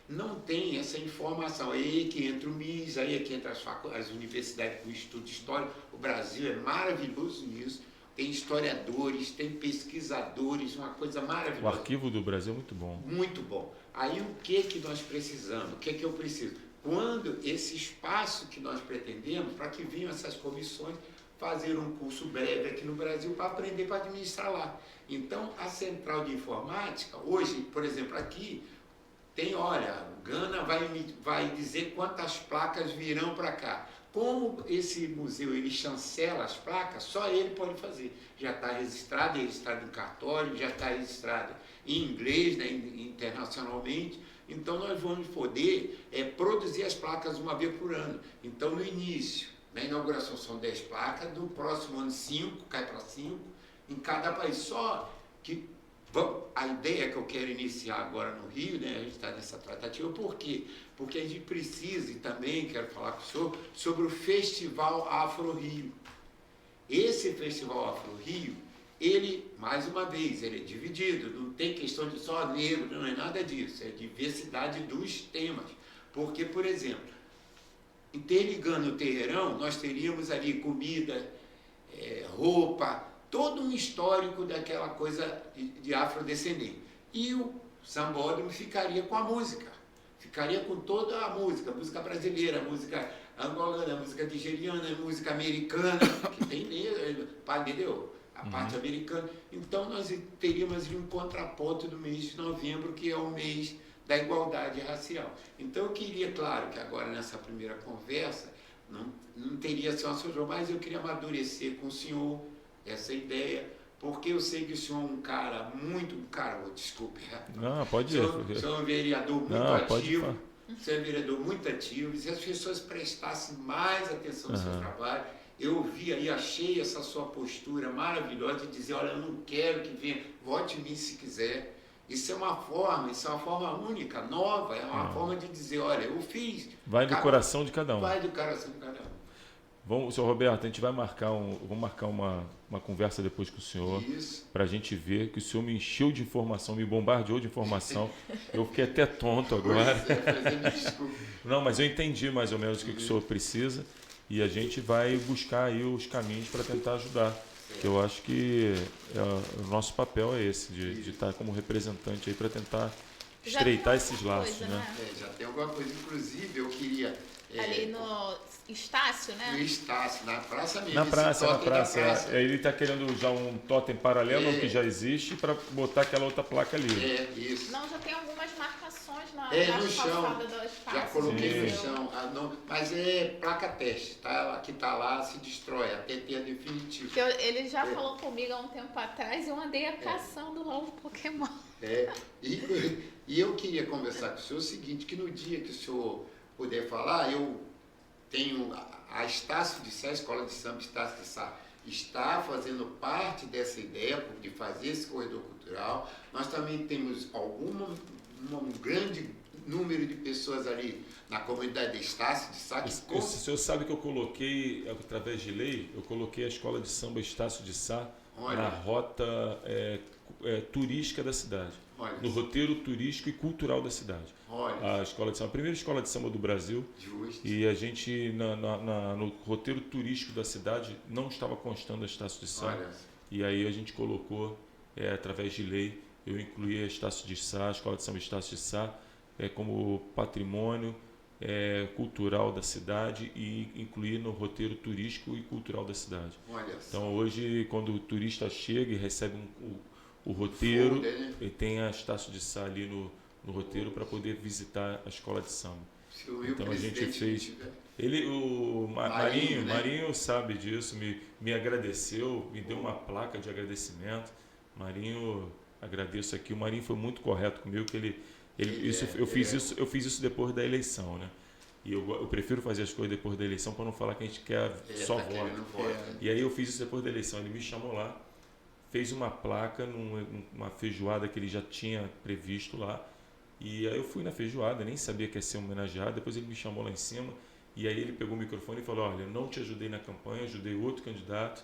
não têm essa informação. Aí que entra o MIS, aí que entra as universidades do Instituto Histórico. O Brasil é maravilhoso nisso. Tem historiadores, tem pesquisadores, uma coisa maravilhosa. O arquivo do Brasil é muito bom. Muito bom. Aí o que nós precisamos? O que eu preciso? Quando esse espaço que nós pretendemos, para que venham essas comissões, fazer um curso breve aqui no Brasil para aprender para administrar lá. Então, a Central de Informática, hoje, por exemplo, aqui, tem, olha, o Gana vai dizer quantas placas virão para cá. Como esse museu, ele chancela as placas, só ele pode fazer. Já está registrado em cartório, já está registrado em inglês, né, internacionalmente. Então, nós vamos poder produzir as placas uma vez por ano. Então, no início, na inauguração são 10 placas, no próximo ano 5, cai para 5, em cada país. Só que a ideia que eu quero iniciar agora no Rio, né, a gente está nessa tratativa, por quê? Porque a gente precisa, e também quero falar com o senhor, sobre o Festival Afro Rio. Esse Festival Afro Rio, ele, mais uma vez, ele é dividido, não tem questão de só negro, não é nada disso, é diversidade dos temas. Porque, por exemplo, interligando o terreirão, nós teríamos ali comida, roupa, todo um histórico daquela coisa de afrodescendente. E o sambódromo ficaria com a música, ficaria com toda a música brasileira, música angolana, música nigeriana, música americana, que tem, entendeu? A parte americana. Então, nós teríamos ali um contraponto do mês de novembro, que é o mês da igualdade racial. Então, eu queria, claro, que agora nessa primeira conversa, não teria só São João, mas eu queria amadurecer com o senhor essa ideia, porque eu sei que o senhor é um cara desculpe. Não, pode ir. O senhor é um vereador muito ativo. Você é um vereador muito ativo. Se as pessoas prestassem mais atenção no seu trabalho, eu vi aí, achei essa sua postura maravilhosa de dizer, olha, eu não quero que venha, vote em mim se quiser. Isso é uma forma única, nova, é uma forma de dizer, olha, eu fiz. Vai do coração de cada um. Vai do coração de cada um. Vamos, senhor Roberto, a gente vai marcar uma conversa depois com o senhor, para a gente ver que o senhor me encheu de informação, me bombardeou de informação. Eu fiquei até tonto agora. Me desculpe. Não, mas eu entendi mais ou menos o que o senhor precisa e a gente vai buscar aí os caminhos para tentar ajudar. Eu acho que o nosso papel é esse, de estar como representante aí para tentar estreitar esses laços. Coisa, né? Já tem alguma coisa, inclusive eu queria... Ali no Estácio, né? No Estácio, na praça mesmo. Na praça. Ele está querendo já um totem paralelo ao que já existe para botar aquela outra placa ali. Isso. Não, já tem algumas marcações na no chão. do Estácio. Já coloquei no chão. Mas é placa teste, tá? Que está lá, se destrói, até ter a definitiva. Ele já falou comigo há um tempo atrás e eu andei caçando lá um Pokémon. E eu queria conversar com o senhor o seguinte, que no dia que o senhor puder falar, eu tenho a Estácio de Sá, a Escola de Samba Estácio de Sá, está fazendo parte dessa ideia de fazer esse corredor cultural. Nós também temos um grande número de pessoas ali na comunidade de Estácio de Sá. O senhor sabe que eu coloquei, através de lei, eu coloquei a Escola de Samba Estácio de Sá na rota turística da cidade. No roteiro turístico e cultural da cidade. A escola de samba, a primeira escola de samba do Brasil. Justo. E a gente, no roteiro turístico da cidade, não estava constando a Estácio de Sá. E aí a gente colocou, através de lei, eu incluí a Estácio de Sá, a escola de samba Estácio de Sá, como patrimônio cultural da cidade e incluir no roteiro turístico e cultural da cidade. Então hoje, quando o turista chega e recebe o roteiro, e tem a Estácio de Sá ali no roteiro para poder visitar a escola de samba. Então a gente fez. O Marinho sabe disso, me agradeceu, me deu uma placa de agradecimento. Marinho, agradeço aqui. O Marinho foi muito correto comigo, que eu fiz isso depois da eleição, né? E eu prefiro fazer as coisas depois da eleição para não falar que a gente quer só voto. E aí eu fiz isso depois da eleição. Ele me chamou lá, fez uma placa numa feijoada que ele já tinha previsto lá. E aí eu fui na feijoada, nem sabia que ia ser homenageado. Depois ele me chamou lá em cima e aí ele pegou o microfone e falou: olha, eu não te ajudei na campanha, ajudei outro candidato,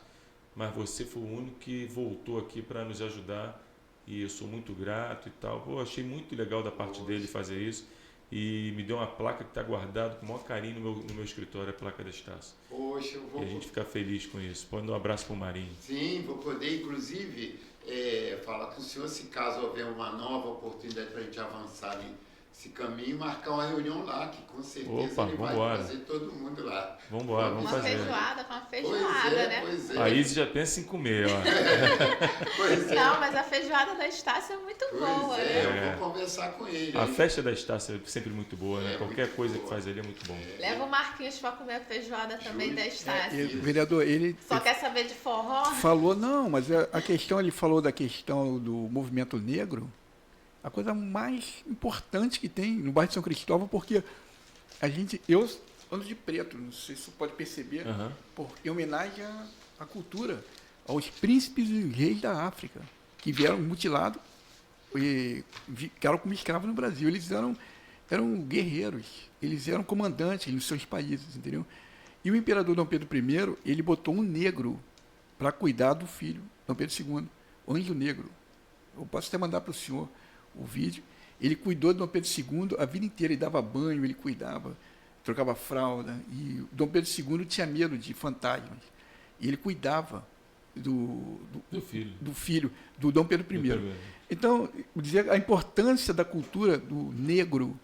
mas você foi o único que voltou aqui para nos ajudar e eu sou muito grato e tal. Pô, achei muito legal da parte dele fazer isso. E me deu uma placa que está guardada com o maior carinho no meu escritório, a placa da Estácio. Poxa, eu vou... E a gente fica feliz com isso. Pode dar um abraço para o Marinho. Sim, vou poder, inclusive, falar com o senhor, se caso houver uma nova oportunidade para a gente avançar nesse caminho, marcar uma reunião lá, que com certeza ele vai trazer todo mundo lá. Vamos embora, vamos fazer. Uma feijoada, né? Pois é. A Izzy já pensa em comer, ó. Não, mas a feijoada da Estácio é muito boa, né? Eu vou conversar com ele. A festa da Estácio é sempre muito boa, né? Qualquer coisa que faz ali é muito bom. Leva o Marquinhos para comer a feijoada também da Estácio. O vereador, ele... Só quer saber de forró? Falou, não, mas a questão, ele falou da questão do movimento negro, a coisa mais importante que tem no bairro de São Cristóvão, porque eu ando de preto, não sei se você pode perceber, em homenagem à cultura, aos príncipes e reis da África, que vieram mutilados e ficaram como escravos no Brasil. Eles eram guerreiros, eles eram comandantes nos seus países, entendeu? E o imperador Dom Pedro I, ele botou um negro para cuidar do filho, Dom Pedro II, o Anjo Negro. Eu posso até mandar para o senhor o vídeo. Ele cuidou de Dom Pedro II a vida inteira, ele dava banho, ele cuidava, trocava fralda. E Dom Pedro II tinha medo de fantasmas. E ele cuidava do filho, do Dom Pedro I. Então, dizer a importância da cultura do negro,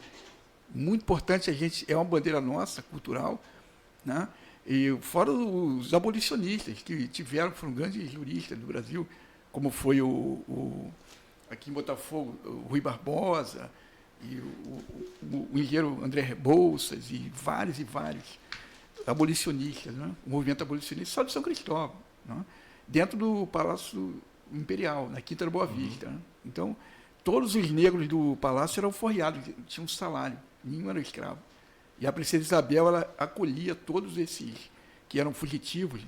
muito importante, é uma bandeira nossa, cultural, né? E fora os abolicionistas que foram grandes juristas do Brasil, como foi aqui em Botafogo, o Rui Barbosa, e o engenheiro André Rebouças, e vários abolicionistas, né? O movimento abolicionista só de São Cristóvão, né? Dentro do Palácio Imperial, na Quinta da Boa Vista. Né? Então, todos os negros do palácio eram forreados, tinham um salário, nenhum era escravo. E a princesa Isabel, ela acolhia todos esses que eram fugitivos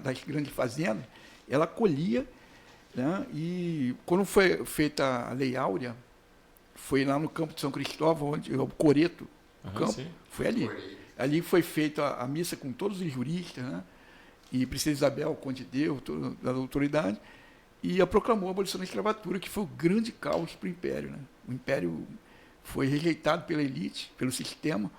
das grandes fazendas, ela acolhia, né? E quando foi feita a Lei Áurea, foi lá no campo de São Cristóvão, onde o Coreto, o campo, sim. Foi ali. Ali foi feita a missa com todos os juristas, né? E princesa Isabel, Conde de Deus, toda a autoridade, e proclamou a abolição da escravatura, que foi o grande caos para o Império. Né? O Império foi rejeitado pela elite, pelo sistema,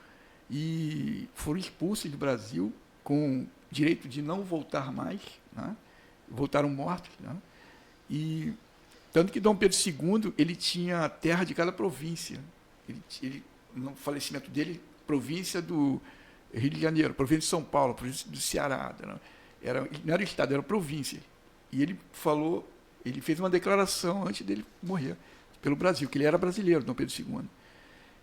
e foram expulsos do Brasil com direito de não voltar mais, né? Voltaram mortos. Né? E tanto que Dom Pedro II ele tinha a terra de cada província. Ele, no falecimento dele, província do Rio de Janeiro, província de São Paulo, província do Ceará. Né? Não era o estado, era província. E ele fez uma declaração antes dele morrer, pelo Brasil, que ele era brasileiro, Dom Pedro II.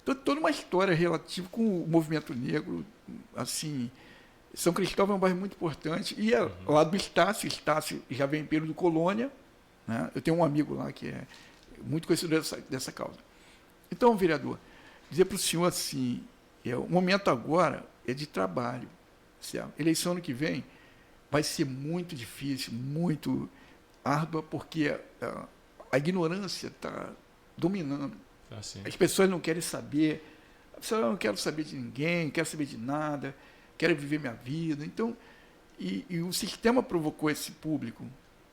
Então, toda uma história relativa com o movimento negro, assim. São Cristóvão é um bairro muito importante, e lá do Estácio já vem em período colônia, né? Eu tenho um amigo lá que é muito conhecido dessa causa. Então, vereador, dizer para o senhor assim, o momento agora é de trabalho, certo? Eleição ano que vem vai ser muito difícil, muito árdua, porque a ignorância está dominando. As pessoas não querem saber, eu não quero saber de ninguém, não quero saber de nada, quero viver minha vida. Então, e o sistema provocou esse público,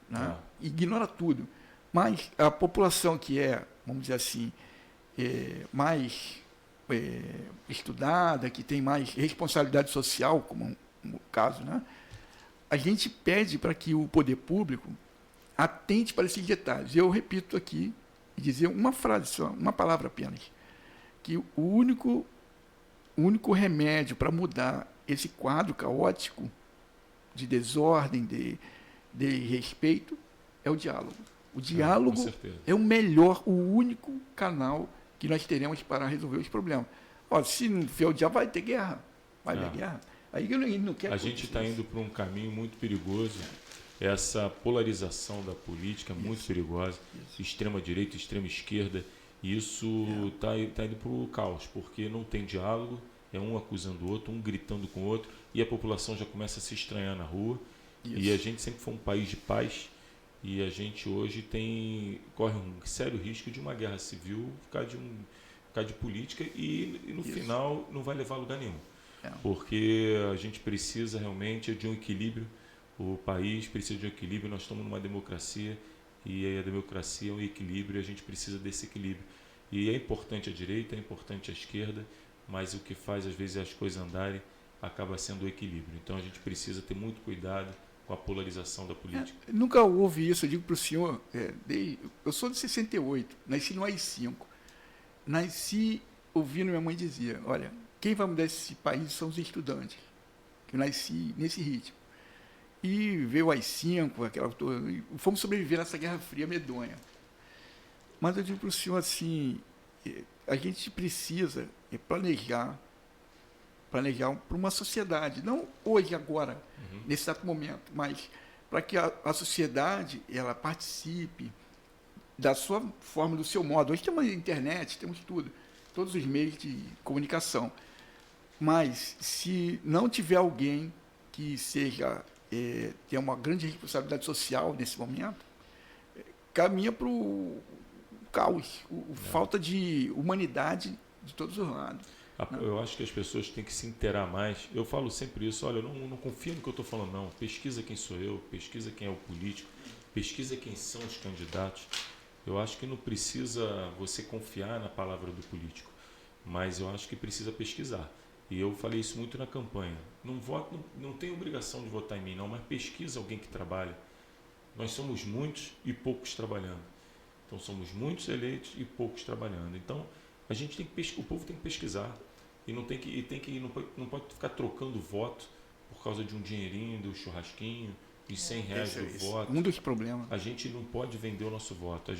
né? Ignora tudo. Mas a população que vamos dizer assim, mais estudada, que tem mais responsabilidade social, como no caso, né? A gente pede para que o poder público atente para esses detalhes. Eu repito aqui, dizer uma frase só, uma palavra apenas, que o único remédio para mudar esse quadro caótico de desordem, de respeito, é o diálogo. O diálogo é o melhor, o único canal que nós teremos para resolver os problemas. Olha, se não for o diálogo, vai ter guerra. Vai ter guerra. Aí ele não quer. A gente está indo para um caminho muito perigoso. Essa polarização da política é muito perigosa. Extrema-direita, extrema-esquerda. E isso está indo para o caos, porque não tem diálogo, é um acusando o outro, um gritando com o outro, e a população já começa a se estranhar na rua. Isso. E a gente sempre foi um país de paz, e a gente hoje corre um sério risco de uma guerra civil, ficar de política, e no final não vai levar a lugar nenhum. Porque a gente precisa realmente de um equilíbrio, o país precisa de um equilíbrio, nós estamos numa democracia, e a democracia é um equilíbrio, e a gente precisa desse equilíbrio. E é importante a direita, é importante a esquerda, mas o que faz às vezes as coisas andarem acaba sendo o equilíbrio. Então a gente precisa ter muito cuidado com a polarização da política. Nunca houve isso, eu digo para o senhor, eu sou de 68, nasci no AI-5. Nasci ouvindo minha mãe dizer, olha, quem vai mudar esse país são os estudantes, que eu nasci nesse ritmo. E veio o AI-5, fomos sobreviver nessa Guerra Fria medonha. Mas eu digo para o senhor assim, a gente precisa planejar para uma sociedade, não hoje, agora, nesse exato momento, mas para que a sociedade ela participe da sua forma, do seu modo. Hoje temos a internet, temos tudo, todos os meios de comunicação. Mas se não tiver alguém que tenha uma grande responsabilidade social nesse momento, caminha para o caos, falta de humanidade de todos os lados. Eu acho que as pessoas têm que se inteirar mais. Eu falo sempre isso, olha, eu não confio no que eu estou falando, não. Pesquisa quem sou eu, pesquisa quem é o político, pesquisa quem são os candidatos. Eu acho que não precisa você confiar na palavra do político, mas eu acho que precisa pesquisar. E eu falei isso muito na campanha. Não tem obrigação de votar em mim, não, mas pesquisa alguém que trabalha. Nós somos muitos e poucos trabalhando. Então, somos muitos eleitos e poucos trabalhando. Então, o povo tem que pesquisar. E não pode ficar trocando voto por causa de um dinheirinho, do churrasquinho, de R$100 do voto. Um dos problemas. A gente não pode vender o nosso voto.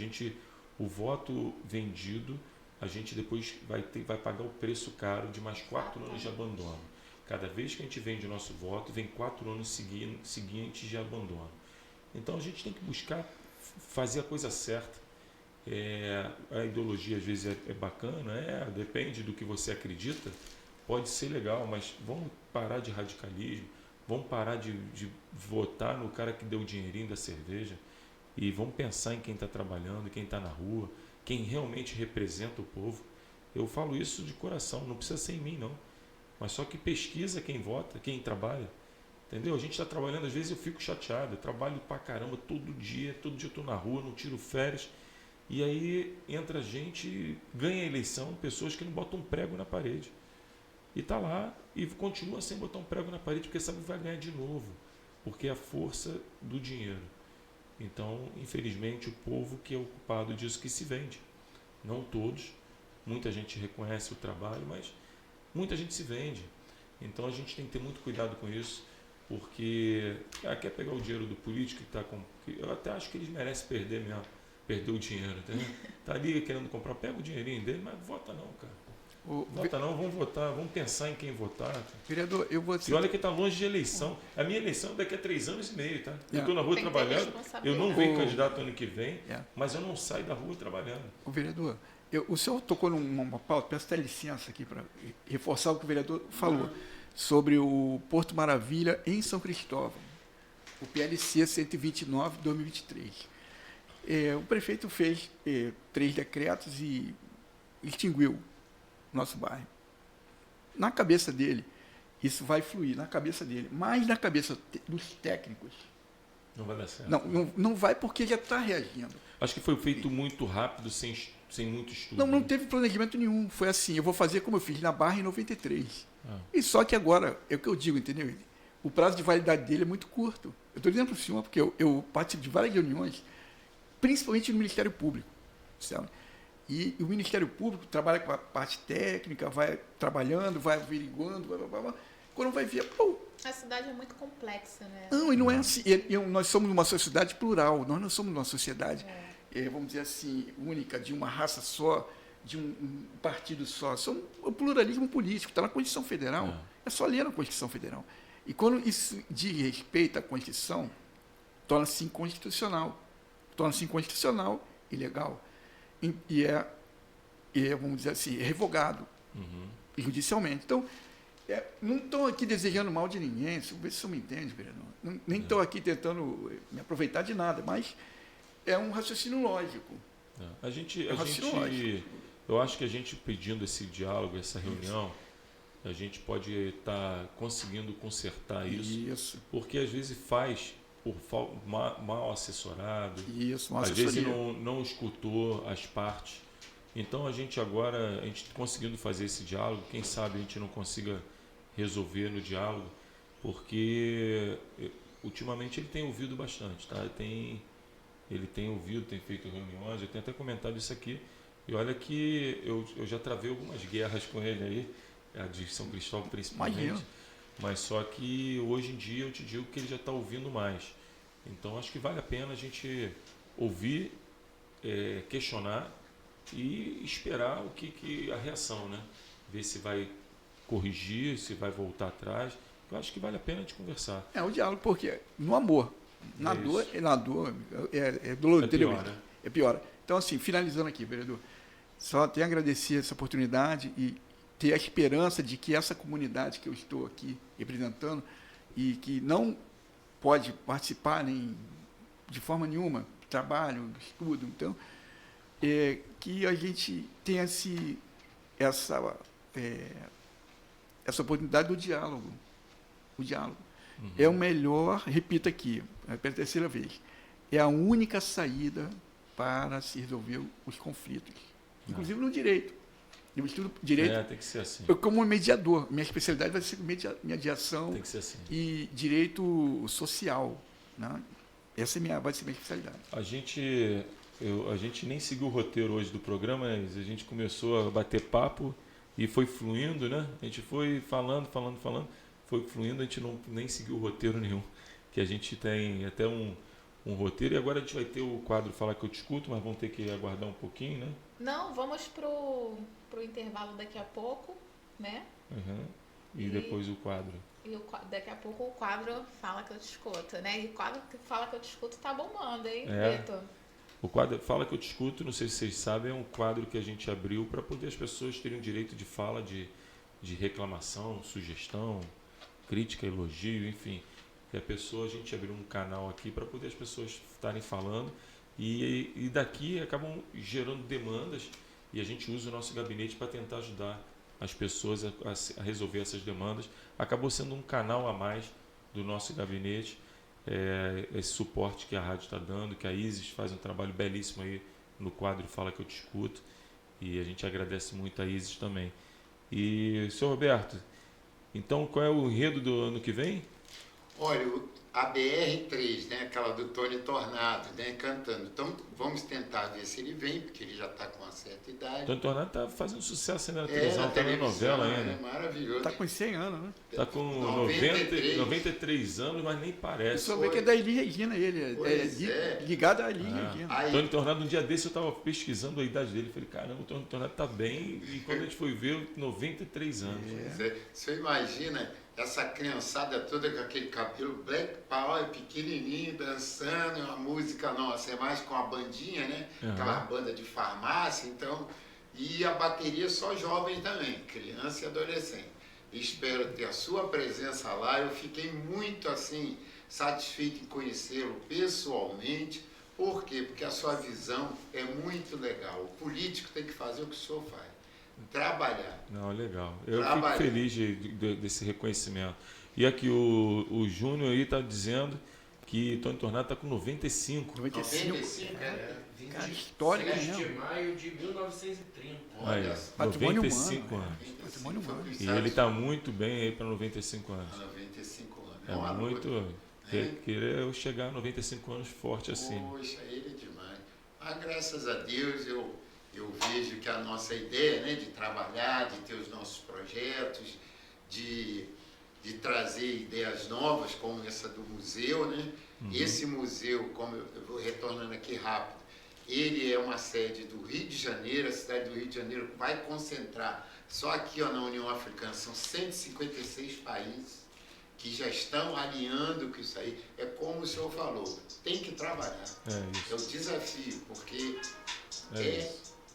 O voto vendido, a gente depois vai pagar o preço caro de mais 4 anos de abandono. Cada vez que a gente vende o nosso voto, vem 4 anos seguintes de abandono. Então a gente tem que buscar fazer a coisa certa. A ideologia às vezes é bacana, depende do que você acredita, pode ser legal, mas vamos parar de radicalismo, vamos parar de votar no cara que deu o dinheirinho da cerveja e vamos pensar em quem está trabalhando, quem está na rua, quem realmente representa o povo. Eu falo isso de coração, não precisa ser em mim não, mas só que pesquisa quem vota, quem trabalha, entendeu? A gente está trabalhando, às vezes eu fico chateado, eu trabalho pra caramba todo dia eu estou na rua, não tiro férias. E aí entra gente, ganha a eleição, pessoas que não botam um prego na parede. E está lá e continua sem botar um prego na parede, porque sabe que vai ganhar de novo. Porque é a força do dinheiro. Então, infelizmente, o povo que é o culpado disso que se vende. Não todos. Muita gente reconhece o trabalho, mas muita gente se vende. Então, a gente tem que ter muito cuidado com isso, porque quer pegar o dinheiro do político que está com... Eu até acho que eles merecem perder mesmo. Perdeu o dinheiro, entendeu? Tá ali querendo comprar, pega o dinheirinho dele, mas vota não, cara. Vota não, vamos votar, vamos pensar em quem votar. Cara. Vereador, eu vou... E olha que está longe de eleição. A minha eleição é daqui a 3 anos e meio, tá? Eu estou na rua trabalhando, eu não venho candidato ano que vem, mas eu não saio da rua trabalhando. O vereador, o senhor tocou numa pauta, peço até licença aqui para reforçar o que o vereador falou, sobre o Porto Maravilha em São Cristóvão, o PLC 129 de 2023. O prefeito fez 3 decretos e extinguiu o nosso bairro. Na cabeça dele, isso vai fluir, na cabeça dele, mas na cabeça dos técnicos. Não vai dar certo. Não vai porque já está reagindo. Acho que foi feito muito rápido, sem muito estudo. Não teve planejamento nenhum. Foi assim, eu vou fazer como eu fiz na Barra em 93. E só que agora, é o que eu digo, entendeu? O prazo de validade dele é muito curto. Eu estou dizendo para o senhor, porque eu participo de várias reuniões, principalmente no Ministério Público, sabe? E o Ministério Público trabalha com a parte técnica, vai trabalhando, vai averiguando, quando vai ver, a cidade é muito complexa, né? Não, e não é assim. Nós somos uma sociedade plural, nós não somos uma sociedade, vamos dizer assim, única, de uma raça só, de um partido só. Somos o pluralismo político, está na Constituição Federal, é só ler na Constituição Federal. E quando isso diz respeito à Constituição, torna-se inconstitucional. Torna-se inconstitucional, ilegal, e vamos dizer assim, revogado judicialmente. Então, não estou aqui desejando mal de ninguém, vê se você me entende, vereador. Nem estou aqui tentando me aproveitar de nada, mas é um raciocínio lógico. Eu acho que a gente pedindo esse diálogo, essa reunião, a gente pode estar conseguindo consertar isso, porque às vezes faz por mal assessorado, às vezes não escutou as partes. Então a gente conseguindo fazer esse diálogo, quem sabe a gente não consiga resolver no diálogo, porque ultimamente ele tem ouvido bastante, tá? Ele tem ouvido, tem feito reuniões, eu tenho até comentado isso aqui, e olha que eu já travei algumas guerras com ele aí, a de São Cristóvão principalmente. Mas só que hoje em dia eu te digo que ele já está ouvindo mais. Então acho que vale a pena a gente ouvir, questionar e esperar a reação, né? Ver se vai corrigir, se vai voltar atrás. Eu acho que vale a pena a gente conversar. O diálogo, porque no amor, na dor é doloroso. É pior, né? É pior. Então, assim, finalizando aqui, vereador, só tenho a agradecer essa oportunidade e ter a esperança de que essa comunidade que eu estou aqui representando e que não pode participar nem de forma nenhuma, trabalho, estudo, então, que a gente tenha essa oportunidade do diálogo. O diálogo é o melhor, repito aqui, pela terceira vez, é a única saída para se resolver os conflitos, inclusive no direito. Eu estudo direito. Tem que ser assim. Eu como mediador, minha especialidade vai ser mediação tem que ser assim. E direito social, né? Essa vai ser minha especialidade. A gente nem seguiu o roteiro hoje do programa, mas a gente começou a bater papo E foi fluindo, né? A gente foi falando, foi fluindo, a gente nem seguiu roteiro nenhum. Que a gente tem até um roteiro, e agora a gente vai ter o quadro Fala Que Eu Te Escuto, mas vamos ter que aguardar um pouquinho, né? Não, vamos pro intervalo daqui a pouco, né? Uhum. E depois o quadro. E daqui a pouco o quadro Fala Que Eu Te Escuto, né? E o quadro Fala Que Eu Te Escuto tá bombando, hein, Vitor? O quadro Fala Que Eu Te Escuto, não sei se vocês sabem, é um quadro que a gente abriu para poder as pessoas terem o direito de fala, de reclamação, sugestão, crítica, elogio, enfim. E a gente abriu um canal aqui para poder as pessoas estarem falando e daqui acabam gerando demandas e a gente usa o nosso gabinete para tentar ajudar as pessoas a resolver essas demandas. Acabou sendo um canal a mais do nosso gabinete, esse suporte que a rádio está dando, que a Isis faz um trabalho belíssimo aí no quadro Fala Que Eu Te Escuto, e a gente agradece muito a Isis também. E, senhor Roberto, então qual é o enredo do ano que vem? Olha, a BR-3, né, aquela do Tony Tornado, né, cantando. Então, vamos tentar ver se ele vem, porque ele já está com uma certa idade. Tony Tornado está fazendo sucesso ainda na televisão, está na novela ainda. É maravilhoso. Está com 100 anos, né? Está com 93 anos, mas nem parece. Eu só vê que é da Elis Regina, ele ligado à Elis Regina. Tony Tornado, um dia desse eu estava pesquisando a idade dele, falei, caramba, o Tony Tornado está bem, e quando a gente foi ver, 93 anos. Você imagina essa criançada toda com aquele cabelo black power, pequenininho, dançando, uma música nossa, é mais com a bandinha, né? Aquela banda de farmácia, então, e a bateria só jovem também, criança e adolescente. Espero ter a sua presença lá, eu fiquei muito, assim, satisfeito em conhecê-lo pessoalmente. Por quê? Porque a sua visão é muito legal. O político tem que fazer o que o senhor faz. Trabalhar. Não, legal. Eu fico feliz desse reconhecimento. E aqui o Júnior aí está dizendo que Tony Tornado está com 95. 95, Cara, histórico, 7 de maio de 1930. Olha, patrimônio 95 humano, anos. Patrimônio humano. E ele está muito bem aí para 95 anos. 95 anos. É muito... Querer eu chegar a 95 anos forte assim. Poxa, ele é demais. Mas graças a Deus eu vejo que a nossa ideia, né, de trabalhar, de ter os nossos projetos, de trazer ideias novas, como essa do museu, né? Esse museu, como eu vou retornando aqui rápido, ele é uma sede do Rio de Janeiro, a cidade do Rio de Janeiro vai concentrar, só aqui na União Africana, são 156 países que já estão alinhando com isso aí. É como o senhor falou, tem que trabalhar. É o desafio, porque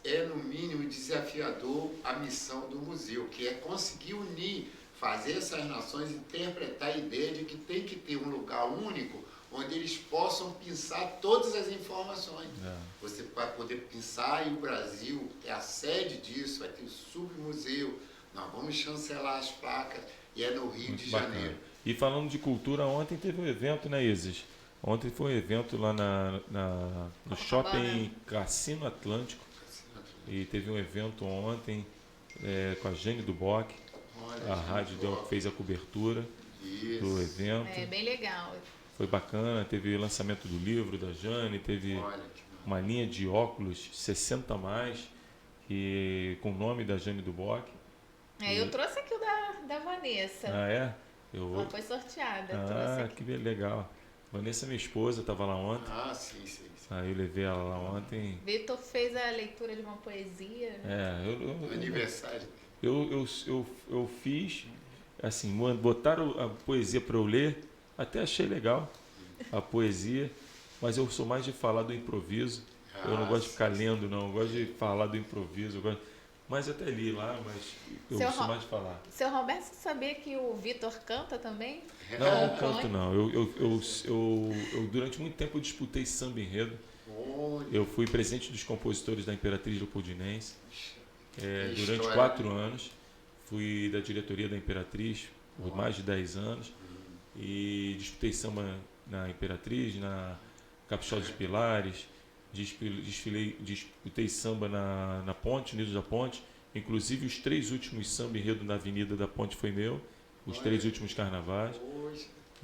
é no mínimo desafiador a missão do museu, que é conseguir unir, fazer essas nações interpretar a ideia de que tem que ter um lugar único onde eles possam pensar todas as informações. Você vai poder pensar, e o Brasil é a sede disso, vai ter o submuseu, nós vamos chancelar as placas, e é no Rio de Janeiro. E falando de cultura, ontem teve um evento, né, Isis? Ontem foi um evento lá no Shopping Cassino Atlântico. E teve um evento ontem com a Jane Duboc. A rádio fez a cobertura do evento. É bem legal. Foi bacana, teve o lançamento do livro da Jane, teve uma linha de óculos 60 a mais, com o nome da Jane Duboc. Eu trouxe aqui o da Vanessa. Ah, é? Ela foi sorteada. Que legal. Vanessa, minha esposa, estava lá ontem. Ah, sim. Aí eu levei ela lá ontem. Vitor fez a leitura de uma poesia. No aniversário. Eu fiz, assim, botaram a poesia para eu ler, até achei legal a poesia, mas eu sou mais de falar do improviso. Eu não gosto de ficar lendo, não. Eu gosto de falar do improviso. Mas até li lá, mas eu sou mais de falar. Seu Roberto, você sabia que o Vitor canta também? Não canto não. Eu durante muito tempo eu disputei samba enredo. Eu fui presidente dos compositores da Imperatriz Leopoldinense durante 4 anos. Fui da diretoria da Imperatriz por mais de 10 anos. E disputei samba na Imperatriz, na Capixaba dos Pilares. Disputei samba na Ponte, Unidos da Ponte. Inclusive os 3 últimos samba enredo na Avenida da Ponte foi meu. Os 3 últimos carnavais.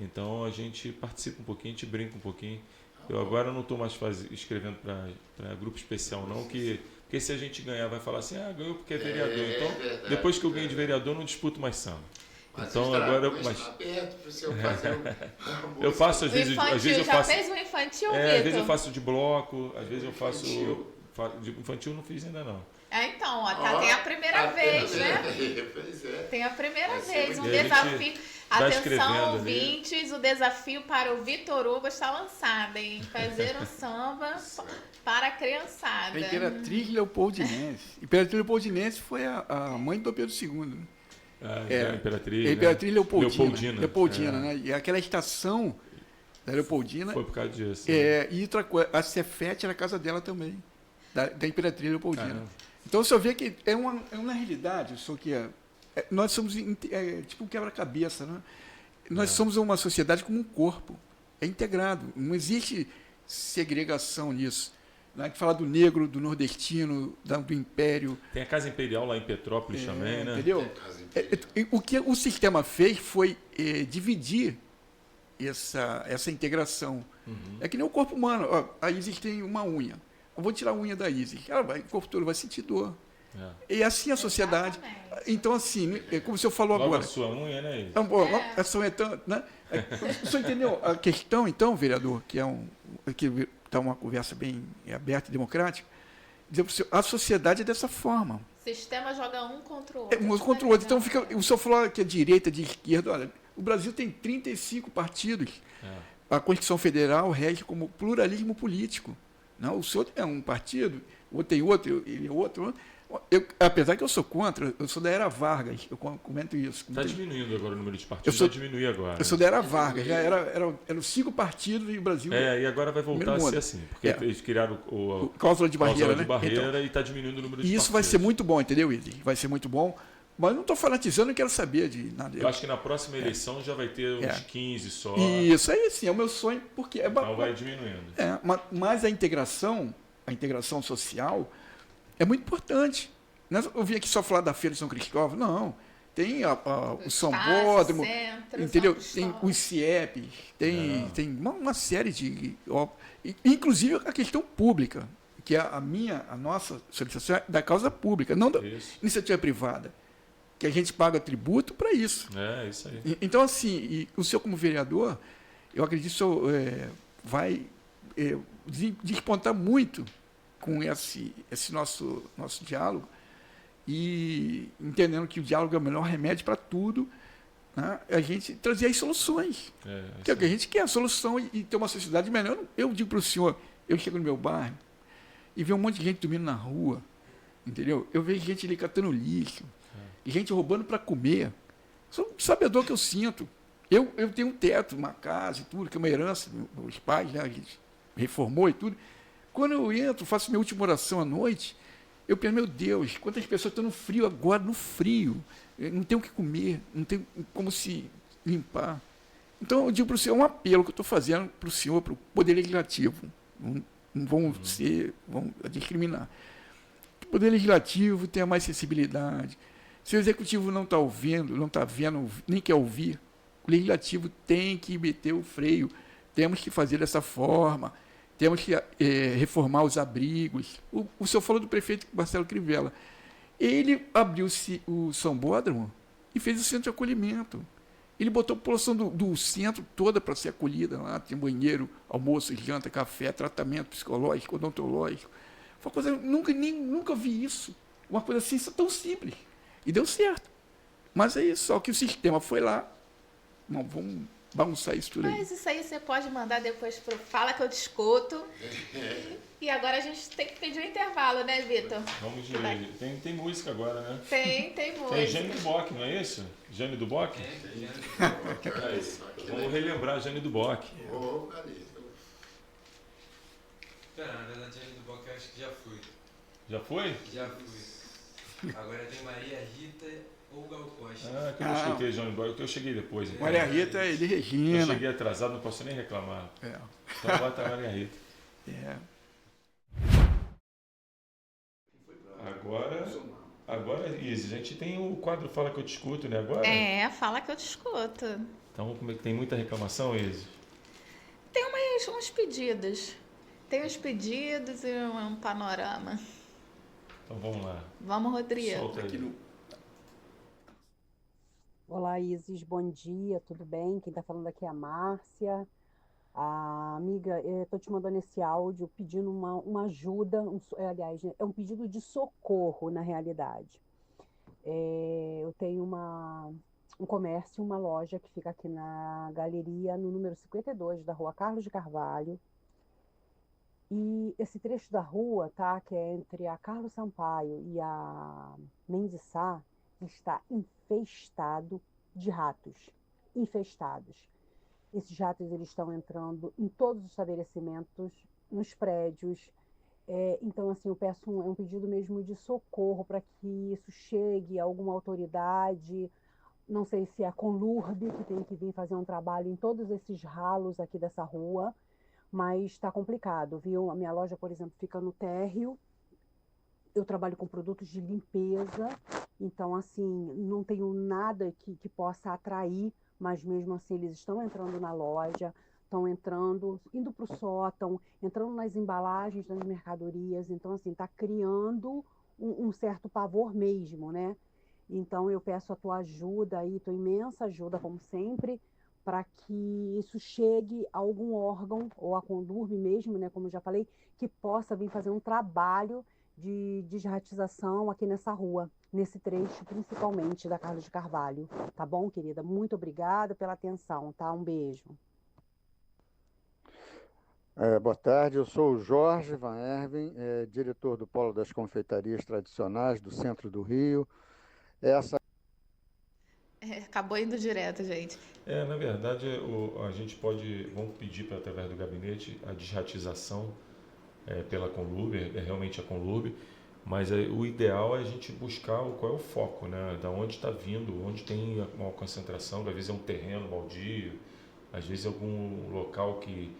Então a gente participa um pouquinho, a gente brinca um pouquinho. Eu agora não estou mais escrevendo para grupo especial, não, porque se a gente ganhar, vai falar assim, ganhou porque é vereador. Então, verdade, depois que eu ganho de vereador, não disputo mais samba. Mas Então, está agora... aberto para o senhor fazer eu faço, às O vezes... infantil, às vezes eu já faço, fez o infantil, às vezes eu Vitor? faço de bloco, às vezes eu faço... Infantil. De infantil eu não fiz ainda, não. Então, ó, tem a primeira vez, né? Pois é. Tem a primeira Vai ser vez, um muito- E a gente desafio. vai Atenção, escrevendo ali. ouvintes, o desafio para o Vitor Hugo está lançado, hein? Fazer um samba para a criançada. A Imperatriz Leopoldinense. Imperatriz Leopoldinense foi a mãe do Pedro II. Né? A Imperatriz, A Imperatriz né? Leopoldina. Leopoldina, É. né? E aquela estação da Leopoldina. Foi por causa disso. E outra coisa, a Cefete era a casa dela também, da Imperatriz Leopoldina. Caramba. Então você vê que é uma realidade, só que nós somos tipo um quebra-cabeça, né? Nós somos uma sociedade como um corpo, é integrado, não existe segregação nisso. Não é que falar do negro, do nordestino, do império. Tem a Casa Imperial lá em Petrópolis também, né? Entendeu? O que o sistema fez foi dividir essa integração. É que nem o corpo humano. Ó, a Isis tem uma unha. Eu vou tirar a unha da Isis. O corpo todo vai sentir dor. É. E assim a sociedade. Exatamente. Então, assim, como o senhor falou Logo agora. a sua unha, né? Isso? Essa unha é tão, né? O senhor entendeu a questão, então, vereador, que está uma conversa bem aberta e democrática? Dizer para o senhor, a sociedade é dessa forma. O sistema joga um contra o outro. Um contra o outro. Então, o senhor falou que é direita, de esquerda. Olha, o Brasil tem 35 partidos. A Constituição Federal rege como pluralismo político. Não, o senhor é um partido, o outro tem outro, ele é outro. Apesar que eu sou contra, eu sou da era Vargas, eu comento isso. Está diminuindo agora o número de partidos, Eu sou- vai diminuir agora. Eu sou da era Vargas, já eram 5 partidos e o Brasil. E agora vai voltar a Primeiro ser mundo. assim, porque eles criaram o Cláusula de barreira, cláusula de né? barreira Então, e está diminuindo o número de e partidos. isso vai ser muito bom, entendeu, Izzy? Vai ser muito bom. Mas eu não estou fanatizando, não quero saber de nada. Eu acho que na próxima eleição já vai ter uns 15 só, Isso aí, sim, é o meu sonho, porque então vai diminuindo. mas a integração social é muito importante. Eu vim aqui só falar da Feira de São Cristóvão, não. Tem o São Bódromo, entendeu? Tem os CIEPs, tem uma série de... Inclusive a questão pública, que é a nossa solicitação é da causa pública, não da Isso. iniciativa privada, que a gente paga tributo para isso. É, isso aí. Então, assim, o senhor como vereador, eu acredito que o senhor vai despontar muito com esse nosso diálogo e entendendo que o diálogo é o melhor remédio para tudo, né? A gente trazer as soluções. Que é o que a gente quer, a solução e ter uma sociedade melhor. Eu digo para o senhor, eu chego no meu bairro e vejo um monte de gente dormindo na rua, entendeu? Eu vejo gente ali catando lixo, e gente roubando para comer. Sou um sabedor que eu sinto. Eu tenho um teto, uma casa e tudo, que é uma herança, meus pais, né, a gente reformou e tudo. Quando eu entro, faço minha última oração à noite, eu penso, meu Deus, quantas pessoas estão no frio agora, no frio, não tem o que comer, não tem como se limpar. Então, eu digo para o senhor, é um apelo que eu estou fazendo para o senhor, para o Poder Legislativo. Não vão discriminar. O Poder Legislativo tenha mais sensibilidade. Se o Executivo não está ouvindo, não está vendo, nem quer ouvir, o Legislativo tem que meter o freio. Temos que fazer dessa forma. Temos que reformar os abrigos. O senhor falou do prefeito Marcelo Crivella. Ele abriu o São Bódromo e fez o centro de acolhimento. Ele botou a população do centro toda para ser acolhida lá. Tem banheiro, almoço, janta, café, tratamento psicológico, odontológico. Foi uma coisa, nunca vi isso. Uma coisa assim tão simples. E deu certo. Mas é isso, só que o sistema foi lá. Não, vamos bagunçar isso tudo aí. Mas isso aí você pode mandar depois pro Fala que eu discuto. E agora a gente tem que pedir um intervalo, né, Vitor? Vamos de tem música agora, né? Tem Tem música. Jane do Bock, não é isso? Jane do Bock? É isso. Vamos relembrar a Jane do Bock. Pera, na verdade, Jane do Bock eu acho que já fui. Já foi? Já fui. Agora tem Maria Rita ou Gal Costa. Que eu não escutei Jane do Bock, porque eu cheguei depois. Então. Maria Rita é de Eu Regina. cheguei atrasado, não posso nem reclamar. É. Então bota a Maria Rita. Agora, Izzy, a gente tem o quadro Fala que eu discuto, né? Agora? Fala que eu discuto. Então, como é que tem muita reclamação, Izzy? Tem umas uns pedidos. Tem uns pedidos e um panorama. Então vamos lá. Vamos, Rodrigo. Solta aí. Olá, Isis, bom dia, tudo bem? Quem está falando aqui é a Márcia. Amiga, estou te mandando esse áudio pedindo uma ajuda, aliás, é um pedido de socorro na realidade. Eu tenho um comércio, uma loja que fica aqui na galeria, no número 52 da rua Carlos de Carvalho. E esse trecho da rua, tá, que é entre a Carlos Sampaio e a Mendes Sá, está infestado de ratos, infestados. Esses ratos eles estão entrando em todos os estabelecimentos, nos prédios. Então, assim, eu peço um pedido mesmo de socorro para que isso chegue a alguma autoridade. Não sei se é a Conlurb que tem que vir fazer um trabalho em todos esses ralos aqui dessa rua, mas está complicado, viu? A minha loja, por exemplo, fica no térreo. Eu trabalho com produtos de limpeza, então, assim, não tenho nada que possa atrair, mas mesmo assim eles estão entrando na loja, estão entrando, indo para o sótão, entrando nas embalagens das mercadorias, então, assim, está criando um certo pavor mesmo, né? Então, eu peço a tua ajuda aí, tua imensa ajuda, como sempre, para que isso chegue a algum órgão, ou a Conlurb mesmo, né, como eu já falei, que possa vir fazer um trabalho de desratização aqui nessa rua, nesse trecho, principalmente da Carlos de Carvalho. Tá bom, querida? Muito obrigada pela atenção, tá? Um beijo. Boa tarde, eu sou o Jorge Van Erven, diretor do Polo das Confeitarias Tradicionais do Centro do Rio. Acabou indo direto, gente. Na verdade, a gente vamos pedir para através do gabinete a desratização pela Conlurb, realmente a Conlurb, mas o ideal é a gente buscar qual é o foco, né? Da onde está vindo, onde tem uma concentração, às vezes é um terreno baldio, às vezes é algum local que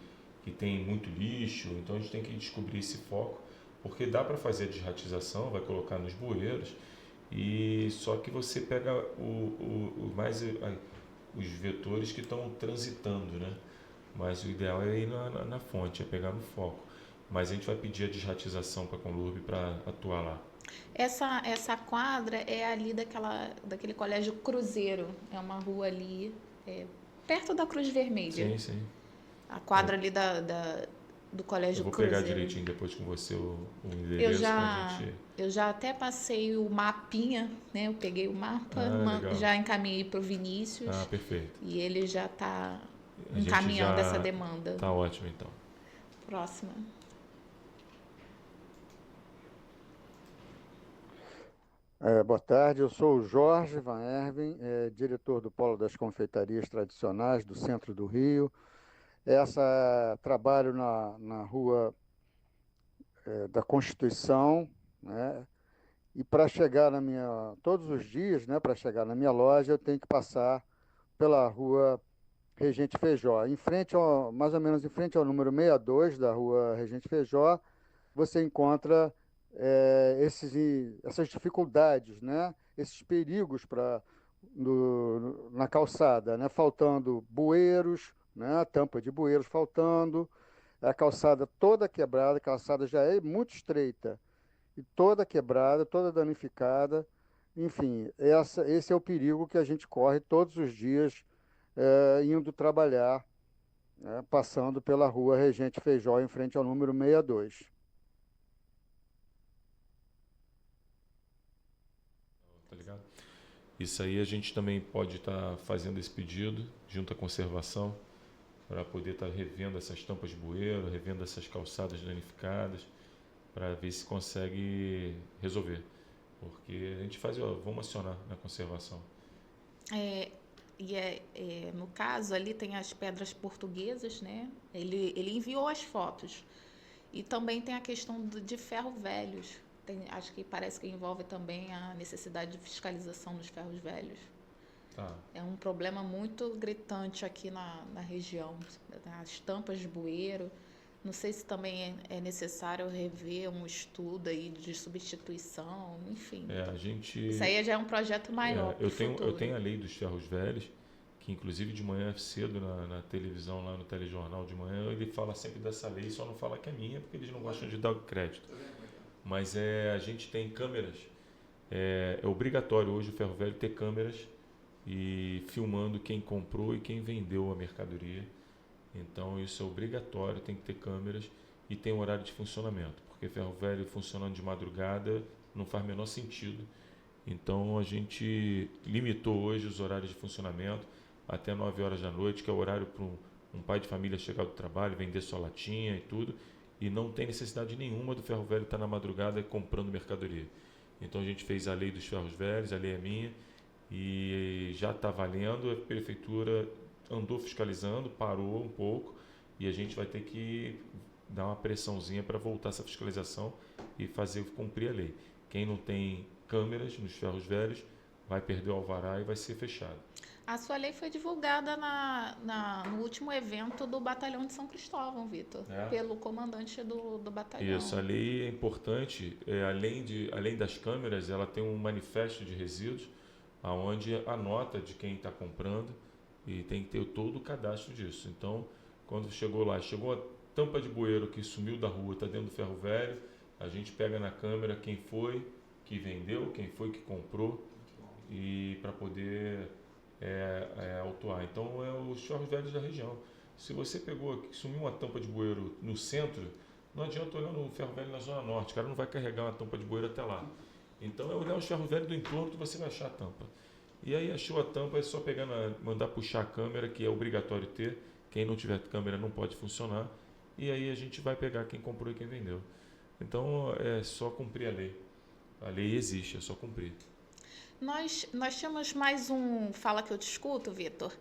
tem muito lixo, então a gente tem que descobrir esse foco, porque dá para fazer a desratização, vai colocar nos bueiros, e só que você pega os vetores que estão transitando, né? Mas o ideal é ir na fonte, é pegar no foco. Mas a gente vai pedir a desratização para a Conlurb para atuar lá. Essa quadra é ali daquele colégio Cruzeiro. É uma rua ali, perto da Cruz Vermelha. Sim, sim. A quadra ali do colégio Cruzeiro. Eu vou pegar direitinho depois com você o endereço pra gente... Eu já até passei o mapinha, né? Eu peguei o mapa, já encaminhei para o Vinícius. Perfeito. E ele já está encaminhando essa demanda. Tá ótimo, então. Próxima. Boa tarde, eu sou o Jorge Van Erven, diretor do Polo das Confeitarias Tradicionais do Centro do Rio. Trabalho na rua da Constituição, né? E para chegar todos os dias, né, para chegar na minha loja, eu tenho que passar pela rua Regente Feijó. Mais ou menos em frente ao número 62 da rua Regente Feijó, você encontra essas dificuldades, né? Esses perigos na calçada, né? Faltando bueiros, né? A tampa de bueiros faltando, a calçada toda quebrada, a calçada já é muito estreita e toda quebrada, toda danificada. Enfim, esse é o perigo que a gente corre todos os dias indo trabalhar, né? Passando pela rua Regente Feijó em frente ao número 62. Tá ligado? Isso aí a gente também pode estar fazendo esse pedido junto à conservação para poder estar revendo essas tampas de bueiro, revendo essas calçadas danificadas, para ver se consegue resolver. Porque a gente vamos acionar na conservação. No caso ali tem as pedras portuguesas, né? Ele enviou as fotos. E também tem a questão de ferro velhos. Acho que parece que envolve também a necessidade de fiscalização dos ferros velhos. Tá. É um problema muito gritante aqui na região. As tampas de bueiro. Não sei se também é necessário rever um estudo aí de substituição, enfim. A gente... Isso aí já é um projeto maior. Eu tenho a lei dos ferros velhos, que inclusive de manhã cedo na televisão, lá no telejornal de manhã, ele fala sempre dessa lei, só não fala que é minha, porque eles não gostam de dar crédito. Mas a gente tem câmeras, é obrigatório hoje o ferro velho ter câmeras e filmando quem comprou e quem vendeu a mercadoria. Então isso é obrigatório, tem que ter câmeras e tem horário de funcionamento, porque ferro velho funcionando de madrugada não faz o menor sentido. Então a gente limitou hoje os horários de funcionamento até 9 horas da noite, que é o horário para um pai de família chegar do trabalho, vender sua latinha e tudo, e não tem necessidade nenhuma do ferro velho estar na madrugada comprando mercadoria. Então a gente fez a lei dos ferros velhos, a lei é minha, e já está valendo. A prefeitura andou fiscalizando, parou um pouco, e a gente vai ter que dar uma pressãozinha para voltar essa fiscalização e fazer cumprir a lei. Quem não tem câmeras nos ferros velhos vai perder o alvará e vai ser fechado. A sua lei foi divulgada no último evento do Batalhão de São Cristóvão, Vitor, pelo comandante do batalhão. Isso, a lei é importante. Além das câmeras, ela tem um manifesto de resíduos, onde a nota de quem está comprando, e tem que ter todo o cadastro disso. Então, quando chegou a tampa de bueiro que sumiu da rua, está dentro do ferro velho, a gente pega na câmera quem foi que vendeu, quem foi que comprou, e para poder autuar. Então, os ferros velhos da região. Se você sumiu uma tampa de bueiro no centro, não adianta olhar no ferro velho na zona norte, o cara não vai carregar uma tampa de bueiro até lá. Então, é olhar os ferros velhos do entorno que você vai achar a tampa. E aí achou a tampa, é só mandar puxar a câmera, que é obrigatório ter. Quem não tiver câmera não pode funcionar. E aí a gente vai pegar quem comprou e quem vendeu. Então é só cumprir a lei. A lei existe, é só cumprir. Nós temos mais um Fala Que Eu Te Escuto, Vitor,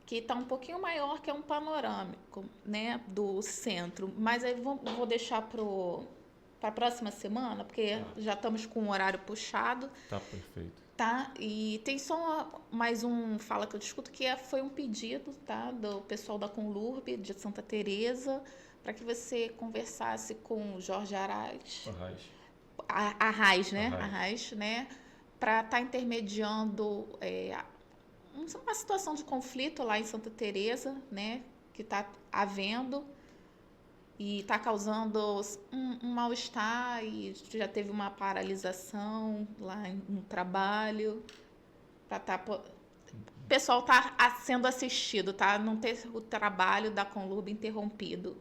que está um pouquinho maior, que é um panorâmico, né, do centro. Mas aí vou deixar para a próxima semana, porque já estamos com o horário puxado. Tá perfeito. Tá? E tem só mais um Fala Que Eu Te Escuto, que foi um pedido, tá, do pessoal da Conlurb, de Santa Teresa, para que você conversasse com o Jorge Arraes. Arraes, né? Arraes, né? Para estar intermediando uma situação de conflito lá em Santa Teresa, né? Que está havendo e está causando um mal-estar, e já teve uma paralisação lá no trabalho. O pessoal está sendo assistido, tá? Não ter o trabalho da Conlurb interrompido.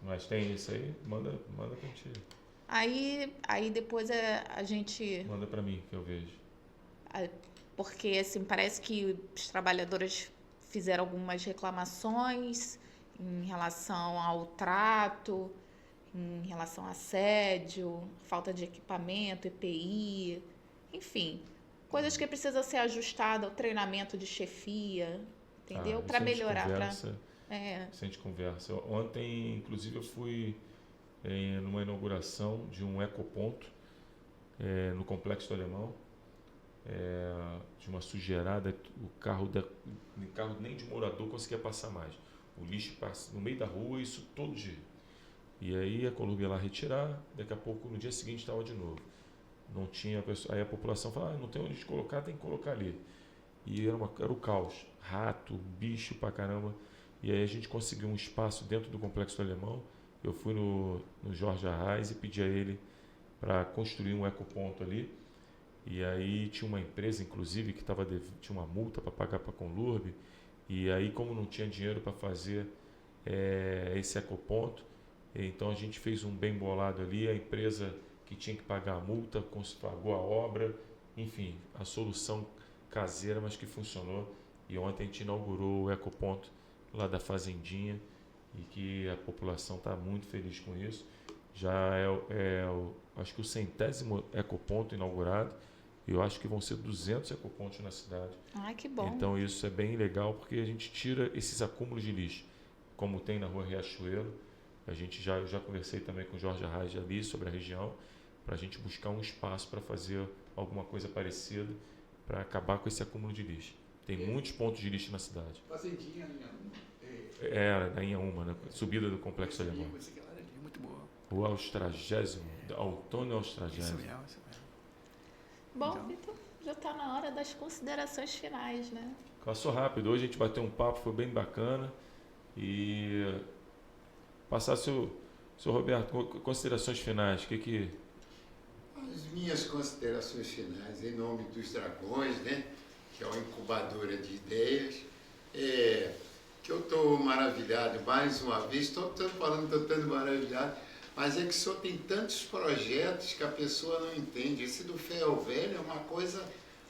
Mas tem isso aí? Manda contigo. Aí depois a gente... Manda para mim, que eu vejo. Porque, assim, parece que os trabalhadores fizeram algumas reclamações em relação ao trato, em relação a assédio, falta de equipamento, EPI, enfim, coisas que precisam ser ajustadas ao treinamento de chefia, entendeu? Para melhorar. A gente conversa. Ontem, inclusive, eu fui numa inauguração de um ecoponto no Complexo do Alemão, de uma sujeirada, o carro nem de morador conseguia passar mais. O lixo passa no meio da rua, isso todo dia. E aí a Conlurb ia lá retirar, daqui a pouco, no dia seguinte, estava de novo. Não tinha pessoa, aí a população fala, não tem onde colocar, tem que colocar ali. E era o caos, rato, bicho pra caramba. E aí a gente conseguiu um espaço dentro do Complexo do Alemão. Eu fui no Jorge Arraes e pedi a ele para construir um ecoponto ali. E aí tinha uma empresa, inclusive, que tinha uma multa para pagar para a Conlurb. E aí, como não tinha dinheiro para fazer esse ecoponto, então a gente fez um bem bolado ali. A empresa que tinha que pagar a multa pagou a obra. Enfim, a solução caseira, mas que funcionou. E ontem a gente inaugurou o ecoponto lá da Fazendinha, e que a população está muito feliz com isso. Já acho que o 100º ecoponto inaugurado. Eu acho que vão ser 200 ecopontos na cidade. Ai, que bom. Então isso é bem legal, porque a gente tira esses acúmulos de lixo, como tem na rua Riachuelo. Eu já conversei também com o Jorge Arraes ali sobre a região, para a gente buscar um espaço para fazer alguma coisa parecida, para acabar com esse acúmulo de lixo. Tem muitos pontos de lixo na cidade. Fazendinha, na Inhaúma, né? Subida do Complexo Alemão. Muito boa. Rua Austragésimo, Autônio Austragésimo. Isso mesmo. Bom, Então, Vitor, Já está na hora das considerações finais, né? Passou rápido. Hoje a gente bateu um papo, foi bem bacana. E passar seu Roberto, considerações finais. As minhas considerações finais, em nome dos Dragões, né, que é uma incubadora de ideias, que eu estou maravilhado mais uma vez, estou maravilhado, mas é que só tem tantos projetos que a pessoa não entende. Esse do Ferro Velho é uma coisa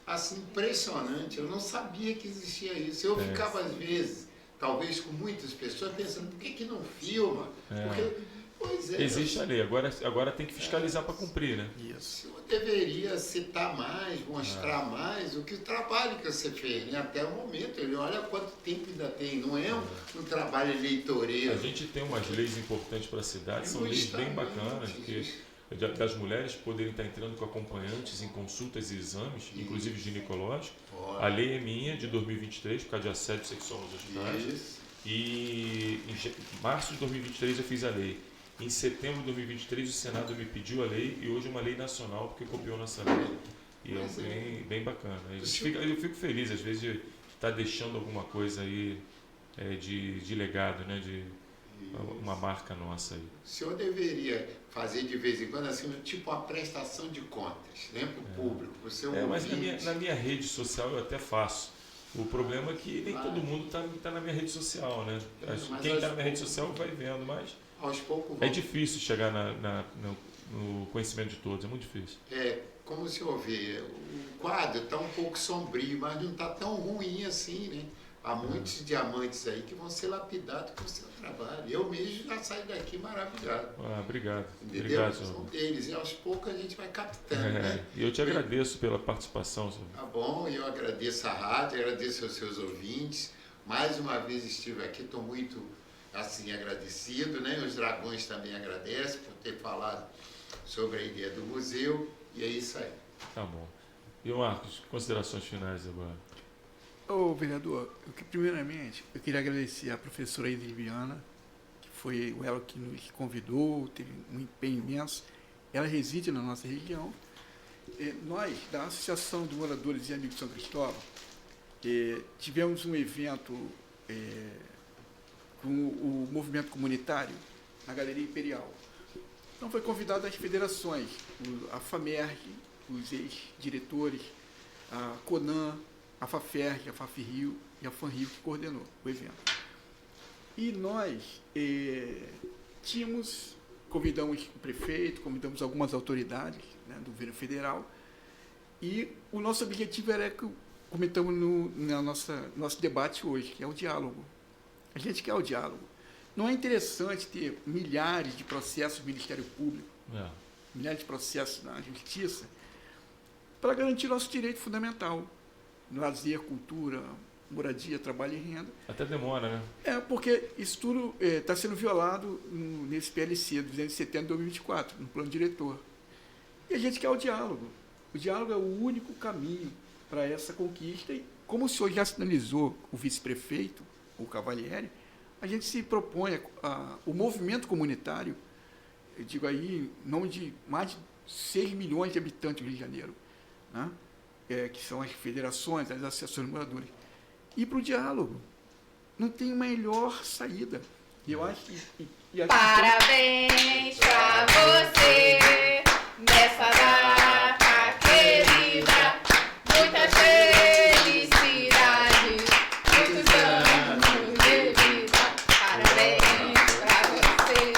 assim impressionante, eu não sabia que existia isso. Eu ficava às vezes, talvez com muitas pessoas, pensando, por que não filma? Porque, pois é. Existe a lei, agora tem que fiscalizar para cumprir, né? Isso. Eu deveria citar mais, mostrar mais o trabalho que você fez, né? Até o momento. Ele olha quanto tempo ainda tem, não é um trabalho eleitoreiro. A gente tem umas leis importantes para a cidade, são leis bem bacanas, das mulheres poderem estar entrando com acompanhantes em consultas e exames, inclusive ginecológicos. A lei é minha, de 2023, por causa de assédio sexual nos hospitais. E em março de 2023 eu fiz a lei. Em setembro de 2023 o Senado me pediu a lei e hoje é uma lei nacional porque copiou nossa lei. E é bem bacana. Eu fico feliz às vezes de estar deixando alguma coisa aí de legado, né? De uma marca nossa aí. O senhor deveria fazer de vez em quando assim, tipo uma prestação de contas, né, para o público, para o seu mas na minha rede social eu até faço. O problema é que nem todo mundo tá na minha rede social, né? Quem está na minha rede social vai vendo, mas aos poucos é difícil chegar no conhecimento de todos, é muito difícil. Como o senhor vê, o quadro está um pouco sombrio, mas não está tão ruim assim, né? Há muitos diamantes aí que vão ser lapidados com o seu trabalho. Eu mesmo já saio daqui maravilhado. Obrigado. Entendeu? Obrigado, senhor. São deles, e aos poucos a gente vai captando, né? E eu te agradeço pela participação, senhor. Tá bom, eu agradeço a rádio, agradeço aos seus ouvintes. Mais uma vez estive aqui, estou muito assim agradecido, né? Os Dragões também agradecem por ter falado sobre a ideia do museu, e é isso aí. Tá bom. E Marcos, considerações finais agora. Vereador, primeiramente eu queria agradecer à professora Viana, que foi ela que nos convidou, teve um empenho imenso. Ela reside na nossa região. Nós, da Associação de Moradores e Amigos de São Cristóvão, tivemos um evento com o movimento comunitário na Galeria Imperial. Então foi convidado as federações, a FAMERG, os ex-diretores, a CONAN, a FAFERG, a FAFRIO e a FANRIO, que coordenou o evento. E nós convidamos o prefeito, convidamos algumas autoridades, né, do governo federal, e o nosso objetivo era que comentamos no nosso debate hoje, que é o diálogo. A gente quer o diálogo. Não é interessante ter milhares de processos no Ministério Público, milhares de processos na Justiça, para garantir nosso direito fundamental. Lazer, cultura, moradia, trabalho e renda. Até demora, né? Porque isso tudo está sendo violado nesse PLC 270 de 2024, no plano diretor. E a gente quer o diálogo. O diálogo é o único caminho para essa conquista. E como o senhor já sinalizou, o vice-prefeito, o Cavalieri, a gente se propõe o movimento comunitário, eu digo aí, em nome de mais de 6 milhões de habitantes do Rio de Janeiro, né? Que são as federações, as associações de moradores, ir para o diálogo. Não tem melhor saída. E eu acho que... Parabéns para você nessa data querida. Muitas felicidades, muitos anos de vida. Parabéns para você.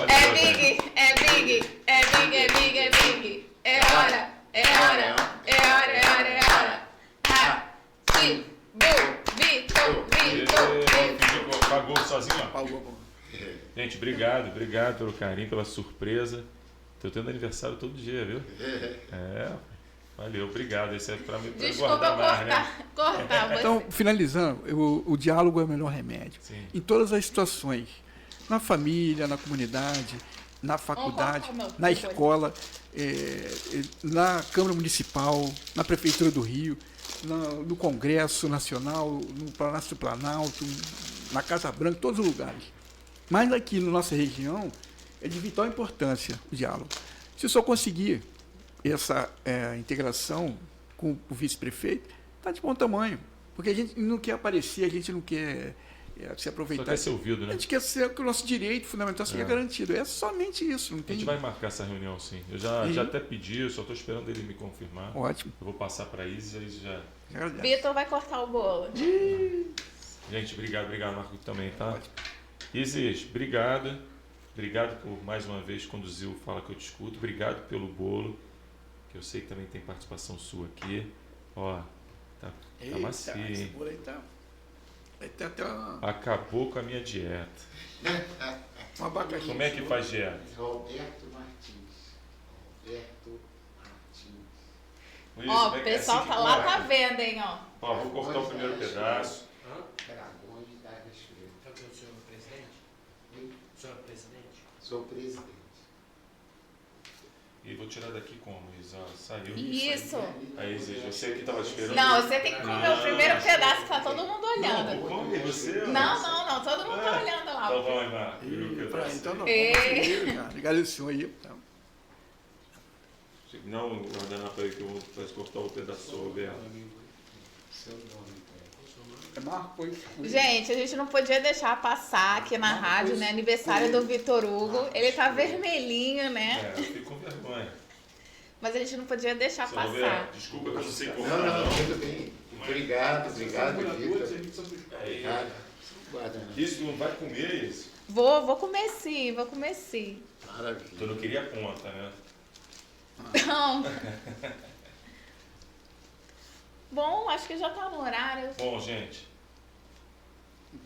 É big, é big, é big, é big, é big. É hora. É hora, é hora, é hora, é hora. Vitor. Pagou sozinho, ó. Gente, obrigado pelo carinho, pela surpresa. Tô tendo aniversário todo dia, viu? Valeu, obrigado. Esse é para me guardar mais, né? Cortar você. Então, finalizando, o diálogo é o melhor remédio. Sim. Em todas as situações. Na família, na comunidade, na faculdade, na escola, na Câmara Municipal, na Prefeitura do Rio, no Congresso Nacional, no Palácio do Planalto, na Casa Branca, em todos os lugares. Mas aqui na nossa região é de vital importância o diálogo. Se o senhor conseguir essa integração com o vice-prefeito está de bom tamanho. Porque a gente não quer aparecer, a gente não quer se aproveitar. Só quer ser ouvido, né? A gente quer ser que o nosso direito fundamental seja garantido. É somente isso. Não A tem... gente vai marcar essa reunião, sim. Eu já até pedi, eu só estou esperando ele me confirmar. Ótimo. Eu vou passar para a Isis, aí já... Vitor vai cortar o bolo. Gente, obrigado, Marco, também, tá? Ótimo. Isis, obrigado. Obrigado por, mais uma vez, conduzir o Fala Que Eu Discuto. Obrigado pelo bolo, que eu sei que também tem participação sua aqui. Ó, tá macio, hein? Esse bolo aí tá... Tem até uma... Acabou com a minha dieta. Um abacaxi. Como é que faz dieta? Roberto Martins. Ó, o pessoal tá lá, tá vendo, hein, ó. Ó, vou cortar o primeiro pedaço. Dragões da Riachuelo. É o senhor presidente? O senhor presidente? Sou presidente. E vou tirar daqui como, Isa? Saiu. Isso. Aí, Isa, você aqui tava esperando. Não, você tem que comer o primeiro pedaço, que tá todo mundo olhando. Come você? Não, todo mundo tá olhando lá. Então vai, Marco. Então não, Ei. Obrigado, senhor aí. Não, o guardanapo aí que eu vou cortar o pedaço, Roberto. Seu nome, É Marco, Gente, a gente não podia deixar passar aqui na rádio, né? Aniversário do Vitor Hugo. Ele tá vermelhinho, né? Eu fico com vergonha. Mas a gente não podia deixar Seu passar. Roberto, desculpa que eu não sei cortar. Não, tudo bem. Obrigado, Vitor. Obrigado. Isso não vai comer isso? Vou comer sim. Maravilha. Tu não queria ponta, né? Não. Bom, acho que já tá no horário. Bom, gente.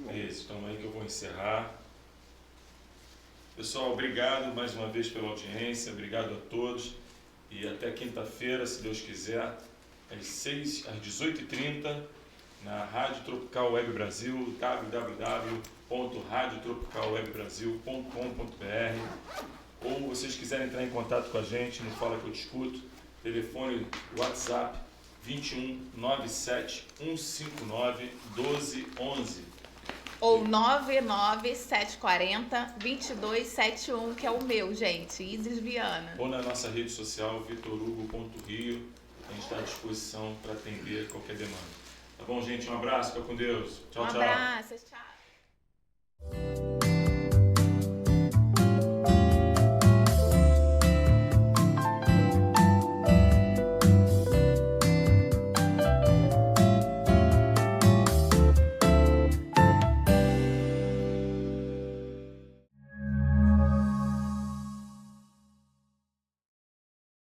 É isso, calma aí que eu vou encerrar. Pessoal, obrigado mais uma vez pela audiência, obrigado a todos. E até quinta-feira, se Deus quiser, às 18h30, na Rádio Tropical Web Brasil, www.radiotropicalwebbrasil.com.br. Ou vocês quiserem entrar em contato com a gente no Fala Que Eu Discuto, telefone WhatsApp 21 97 159 1211. Ou 99740-2271, que é o meu, gente, Isis Viana. Ou na nossa rede social, vitorhugo.rio. A gente está à disposição para atender qualquer demanda. Tá bom, gente? Um abraço, fica com Deus. Tchau, tchau. Um abraço, tchau.